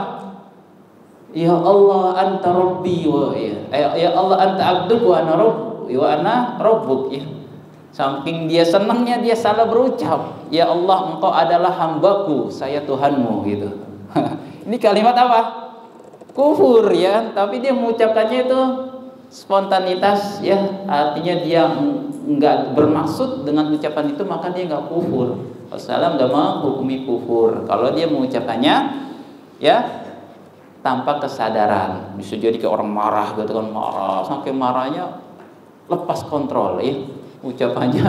A: Ya Allah, anta rabbi wa ya Allah, anta abduk wa ana rabbuk. Ya. Saking dia senangnya, dia salah berucap, ya Allah, engkau adalah hambaku, saya Tuhanmu, gitu. Ini kalimat apa? Kufur, ya. Tapi dia mengucapkannya itu spontanitas, ya, artinya dia enggak bermaksud dengan ucapan itu, maka dia enggak kufur. Rasulullah enggak menghukumi kufur kalau dia mengucapkannya, ya, tanpa kesadaran. Bisa jadi kayak orang marah gitu kan, marah sampai marahnya lepas kontrol, ya, ucapannya,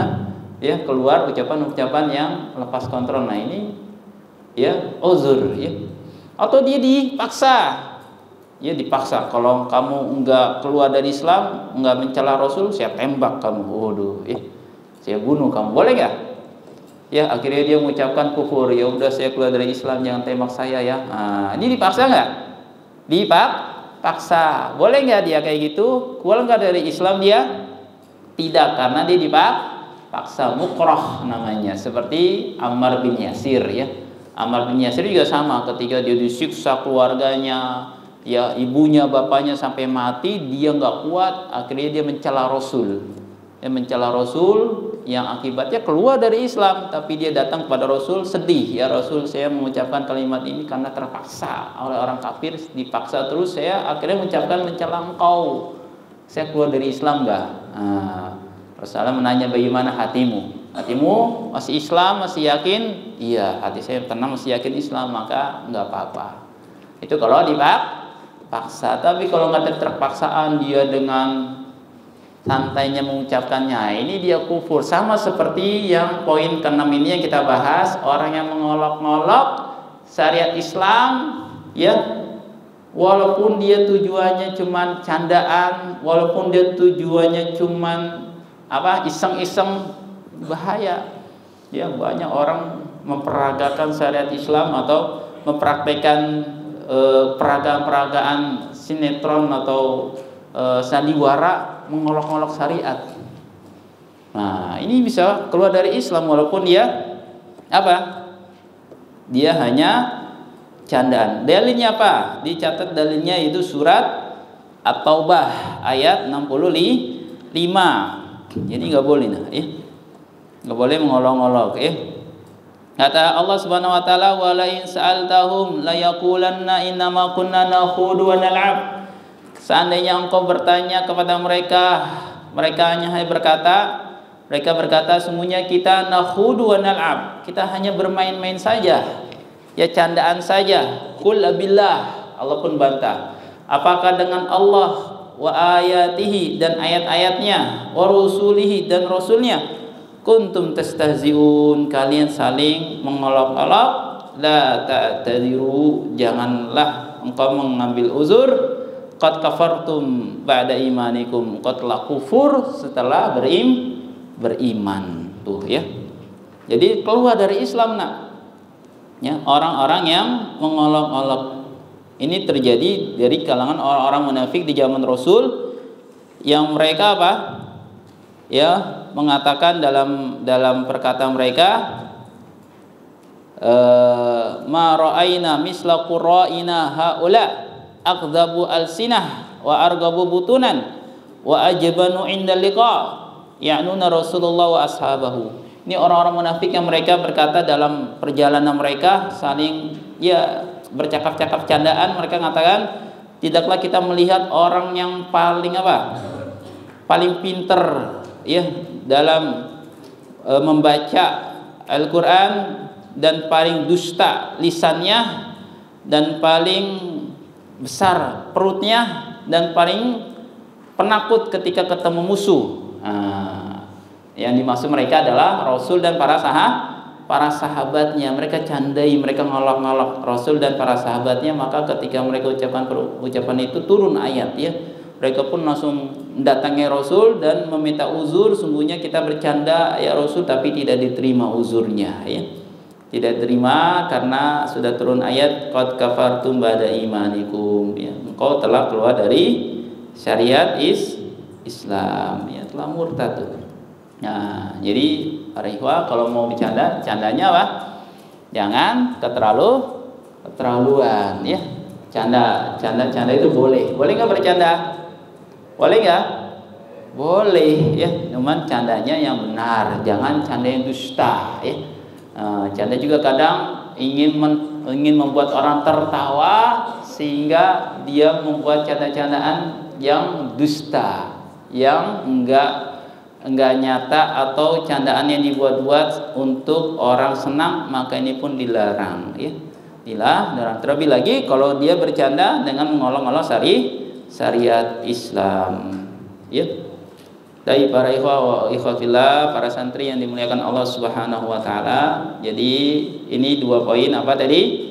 A: ya, keluar ucapan yang lepas kontrol. Nah, ini, ya, uzur, ya. Atau dia dipaksa. Ya, dipaksa, kalau kamu enggak keluar dari Islam, enggak mencela Rasul, saya tembak kamu. Waduh, saya bunuh kamu. Boleh enggak? Ya, akhirnya dia mengucapkan kufur. Ya udah, saya keluar dari Islam, jangan tembak saya, ya. Nah, ini dipaksa enggak? Dipaksa. Boleh enggak dia kayak gitu? Keluar enggak dari Islam dia? Tidak, karena dia dipaksa, mukrah namanya. Seperti Ammar bin Yasir, ya. Ammar bin Yasir juga sama, ketika dia disiksa keluarganya, ya, ibunya, bapaknya sampai mati, dia nggak kuat, akhirnya dia mencela Rasul. Dia mencela Rasul, yang akibatnya keluar dari Islam. Tapi dia datang kepada Rasul sedih, ya Rasul, saya mengucapkan kalimat ini karena terpaksa oleh orang kafir, dipaksa terus, saya akhirnya mengucapkan mencela engkau. Saya keluar dari Islam nggak? Rasulullah menanya, bagaimana hatimu? Hatimu masih Islam, masih yakin? Iya, hati saya tenang, masih yakin Islam, maka nggak apa-apa. Itu kalau dipaksa. Tapi kalau nggak ada terpaksaan, dia dengan santainya mengucapkannya, ini dia kufur. Sama seperti yang poin ke-6 ini yang kita bahas, orang yang mengolok-ngolok syariat Islam, ya, walaupun dia tujuannya cuman candaan, walaupun dia tujuannya cuman iseng-iseng bahaya. Ya, banyak orang memperagakan syariat Islam atau mempraktekkan peragaan-peragaan sinetron atau sandiwara mengolok-olok syariat. Nah, ini bisa keluar dari Islam walaupun dia dia hanya candaan. Dalilnya apa? Dicatat dalilnya itu surat At-Taubah ayat 65. Jadi nggak boleh nggak boleh mengolok-olok Kata Allah Subhanahu wa taala, "Wa la in sa'altahum la yaqulanna innama kunna nakhudu wa nal'ab." Seandainya engkau bertanya kepada mereka, mereka berkata, sungguhnya kita nakhudu wa nal'ab. Kita hanya bermain-main saja. Ya, candaan saja. Qul abillah. Allah pun bantah. Apakah dengan Allah wa ayatihi dan ayat-ayatnya, wa rusulihi dan rasulnya, kuntum tastahzi'un, kalian saling mengolok-olok, la ta'tadiru, janganlah engkau mengambil uzur, qad kafartum ba'da imanikum, engkau telah kufur setelah beriman. Tuh ya. Jadi keluar dari Islam ya, orang-orang yang mengolok-olok. Ini terjadi dari kalangan orang-orang munafik di zaman Rasul yang mereka ya, mengatakan dalam perkataan mereka, ma ra'aina misla qura'ina haula aqdhabu alsinah wa argabu butunan wa ajbanu inda liqa ya'nuna Rasulullah wa ashabahu. Ini orang-orang munafik yang mereka berkata dalam perjalanan mereka saling bercakap-cakap candaan. Mereka mengatakan, tidaklah kita melihat orang yang paling paling pinter ya dalam membaca Al-Quran, dan paling dusta lisannya, dan paling besar perutnya, dan paling penakut ketika ketemu musuh. Yang dimaksud mereka adalah Rasul dan para sahabatnya. Mereka candai, mereka ngolok-ngolok Rasul dan para sahabatnya. Maka ketika mereka ucapan itu, turun ayat ya. Mereka pun langsung mendatangi Rasul dan meminta uzur. Sungguhnya kita bercanda ya Rasul, tapi tidak diterima uzurnya ya. Tidak diterima karena sudah turun ayat qad kafartum ba'da imanikum ya. Engkau telah keluar dari syariat Islam ya, telah murtad tuh. Nah, jadi para ikhwah kalau mau bercanda, candanya jangan keterlaluan ya. Canda itu boleh nggak bercanda? Boleh nggak? Boleh ya, cuman candanya yang benar, jangan canda yang dusta ya. Canda juga kadang ingin membuat orang tertawa sehingga dia membuat canda-candaan yang dusta, yang enggak nyata, atau candaan yang dibuat-buat untuk orang senang, maka ini pun dilarang ya. Dilarang. Terlebih lagi kalau dia bercanda dengan mengolok-olok syariat Islam ya. Dari para ikhwatillah, para santri yang dimuliakan Allah Subhanahu wa taala. Jadi ini 2 poin apa tadi?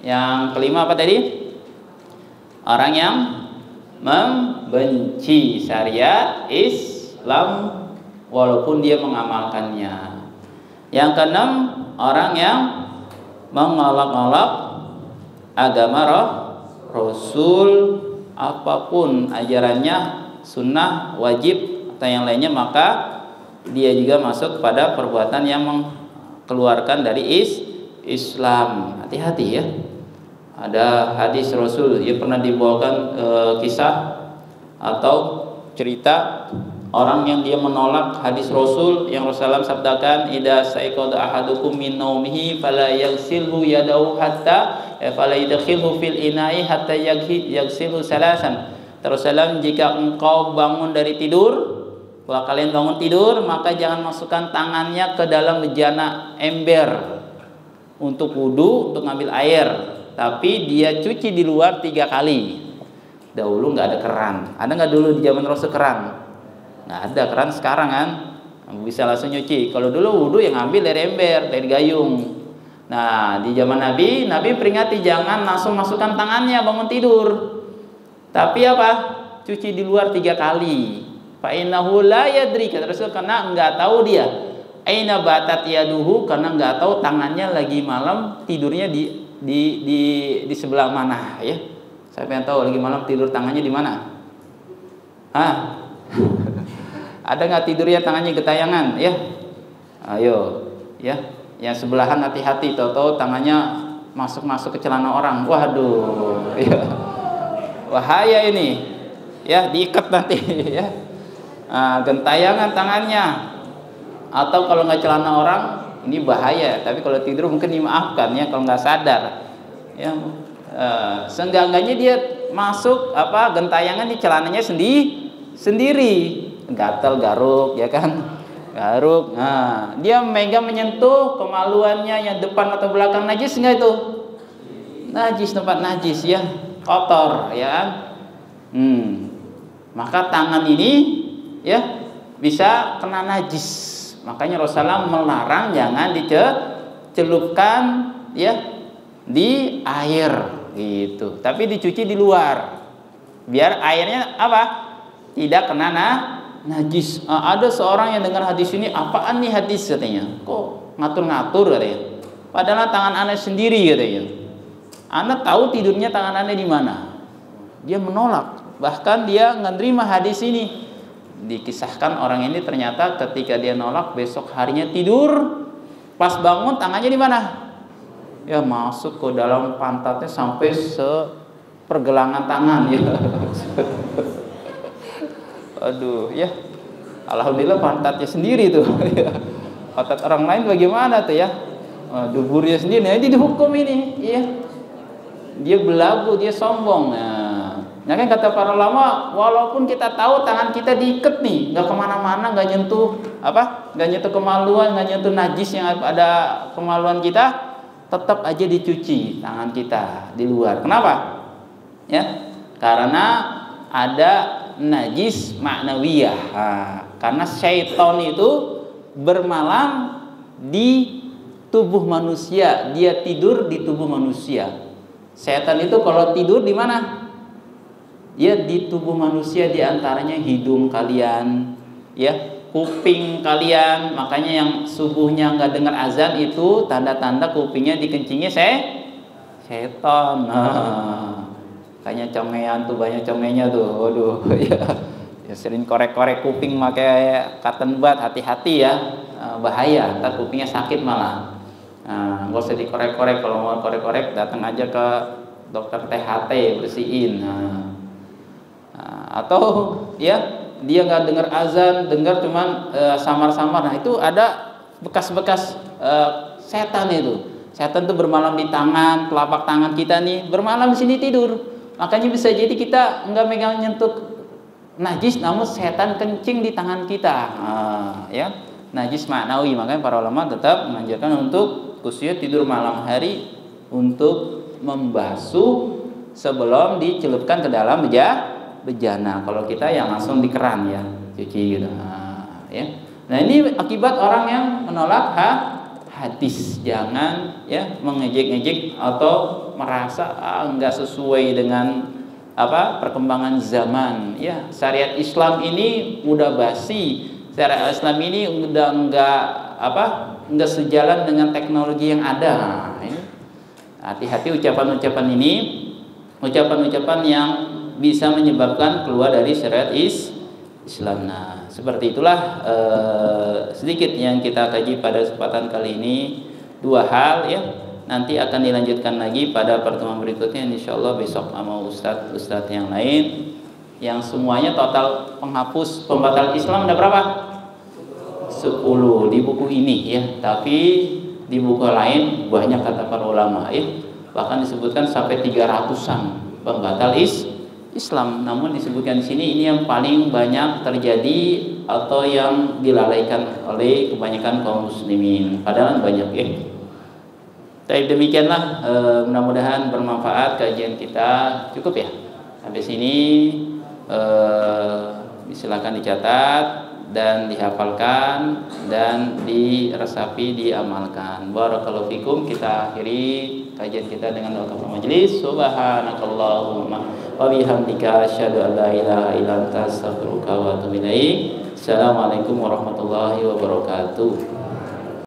A: Yang kelima apa tadi? Orang yang membenci syariat Islam walaupun dia mengamalkannya. Yang keenam, orang yang mengolok-olok agama Rasul, apapun ajarannya, sunnah, wajib atau yang lainnya, maka dia juga masuk pada perbuatan yang mengeluarkan dari Islam. Hati-hati ya. Ada hadis Rasul, ia pernah dibawakan kisah atau cerita orang yang dia menolak hadis Rasul yang Rasulullah sabdakan, idza saiqada ahadukum min naumihi fala yaghsilhu yadahu hatta fala yadkhilhu fil ina'i hatta yaghsilhu salasan. Terus jika engkau bangun dari tidur, kalau kalian bangun tidur, maka jangan masukkan tangannya ke dalam bejana ember untuk wudu, untuk ngambil air, tapi dia cuci di luar 3 kali. Dahulu nggak ada keran. Ada nggak dulu di zaman Rasul keran? Nggak ada keran sekarang kan, bisa langsung nyuci. Kalau dulu wudu yang ngambil dari ember, dari gayung. Nah, di zaman Nabi peringati jangan langsung masukkan tangannya bangun tidur, tapi cuci di luar 3 kali. Fa innahu la yadri, kata Rasul, karena enggak tahu dia. Aina batat yaduhu, karena enggak tahu tangannya lagi malam tidurnya di sebelah mana ya. Siapa yang tahu lagi malam tidur tangannya di mana? Hah? Ada nggak tidurnya tangannya getayangan ya? Ayo ya, yang sebelahan hati-hati, tahu-tahu tangannya masuk ke celana orang. Waduh, ya. Bahaya ini. Ya, diikat nanti ya. Gentayangan tangannya. Atau kalau nggak celana orang, ini bahaya. Tapi kalau tidur mungkin dimaafkan ya kalau nggak sadar. Ya, seenggak-enggaknya dia masuk gentayangan di celananya sendiri. Gatal, garuk ya kan. Garuk. Nah, dia menyentuh kemaluannya yang depan atau belakang najis enggak itu? Najis, tempat najis ya, kotor ya kan. Maka tangan ini ya bisa kena najis. Makanya Rasulullah melarang jangan dicelupkan ya di air gitu. Tapi dicuci di luar. Biar airnya tidak kena najis. Ada seorang yang dengar hadis ini, apaan nih hadis katanya? Kok ngatur-ngatur katanya? Padahal tangan Anda sendiri katanya. Anda tahu tidurnya tangan Anda di mana? Dia menolak. Bahkan dia nggak terima hadis ini. Dikisahkan orang ini ternyata ketika dia nolak, besok harinya tidur, pas bangun tangannya di mana? Ya masuk ke dalam pantatnya sampai sepergelangan tangan ya. Aduh ya, alhamdulillah pantatnya sendiri tuh. Pantat orang lain bagaimana tuh ya? Duburnya sendiri. Nah, ini dihukum ini, ya. Dia belagu, dia sombong. Nah kan kata para ulama, walaupun kita tahu tangan kita diikat nih, nggak kemana-mana, nggak nyentuh nggak nyentuh kemaluan, nggak nyentuh najis yang ada kemaluan kita, tetap aja dicuci tangan kita di luar. Kenapa? Ya, karena ada najis ma'nawiyah. Karena syaitan itu bermalam di tubuh manusia, dia tidur di tubuh manusia. Setan itu kalau tidur di mana? Ya di tubuh manusia, di antaranya hidung kalian, ya kuping kalian. Makanya yang subuhnya nggak dengar azan itu tanda-tanda kupingnya dikencingi setan. Kayaknya congean tuh, banyak congenya tuh. Waduh, ya sering korek-korek kuping pakai cotton bud, hati-hati ya, bahaya. Ntar kupingnya sakit malah. Nggak usah dikorek-korek. Kalau mau korek-korek datang aja ke dokter THT, bersihin. Atau ya dia nggak dengar azan, dengar cuman samar-samar. Nah itu ada bekas-bekas setan itu. Setan tuh bermalam di tangan, telapak tangan kita nih, bermalam di sini tidur. Makanya bisa jadi kita nggak megang nyentuh najis, namun setan kencing di tangan kita. Ya najis maknawi. Makanya para ulama tetap menganjurkan untuk khususnya tidur malam hari untuk membasuh sebelum dicelupkan ke dalam bejana. Kalau kita yang langsung di keran ya, cuci gitu. Ya. Nah ini akibat orang yang menolak hadis. Jangan ya mengejek-ngejek atau merasa enggak sesuai dengan perkembangan zaman. Ya syariat Islam ini udah basi. Syariat Islam ini udah enggak sejalan dengan teknologi yang ada. Ya. Hati-hati ucapan-ucapan ini, ucapan-ucapan yang bisa menyebabkan keluar dari syariat Islam. Nah, seperti itulah sedikit yang kita kaji pada kesempatan kali ini. Dua hal ya. Nanti akan dilanjutkan lagi pada pertemuan berikutnya insyaallah besok sama ustadz yang lain. Yang semuanya total penghapus pembatal Islam ada berapa? 10 di buku ini ya. Tapi di buku lain banyak kata para ulama ya. Bahkan disebutkan sampai 300-an pembatal Islam, namun disebutkan di sini ini yang paling banyak terjadi atau yang dilalaikan oleh kebanyakan kaum muslimin. Padahal banyak ya. Tapi demikianlah, mudah-mudahan bermanfaat kajian kita. Cukup ya sampai sini. Silakan dicatat dan dihafalkan dan diresapi, diamalkan. Barakallahu fikum. Kita akhiri kajian kita dengan doa kafaratul majelis. Subhanakallahumma wa bihamdika asyhadu an la ilaha illa anta astaghfiruka wa atubu ilaik. Assalamualaikum warahmatullahi wabarakatuh.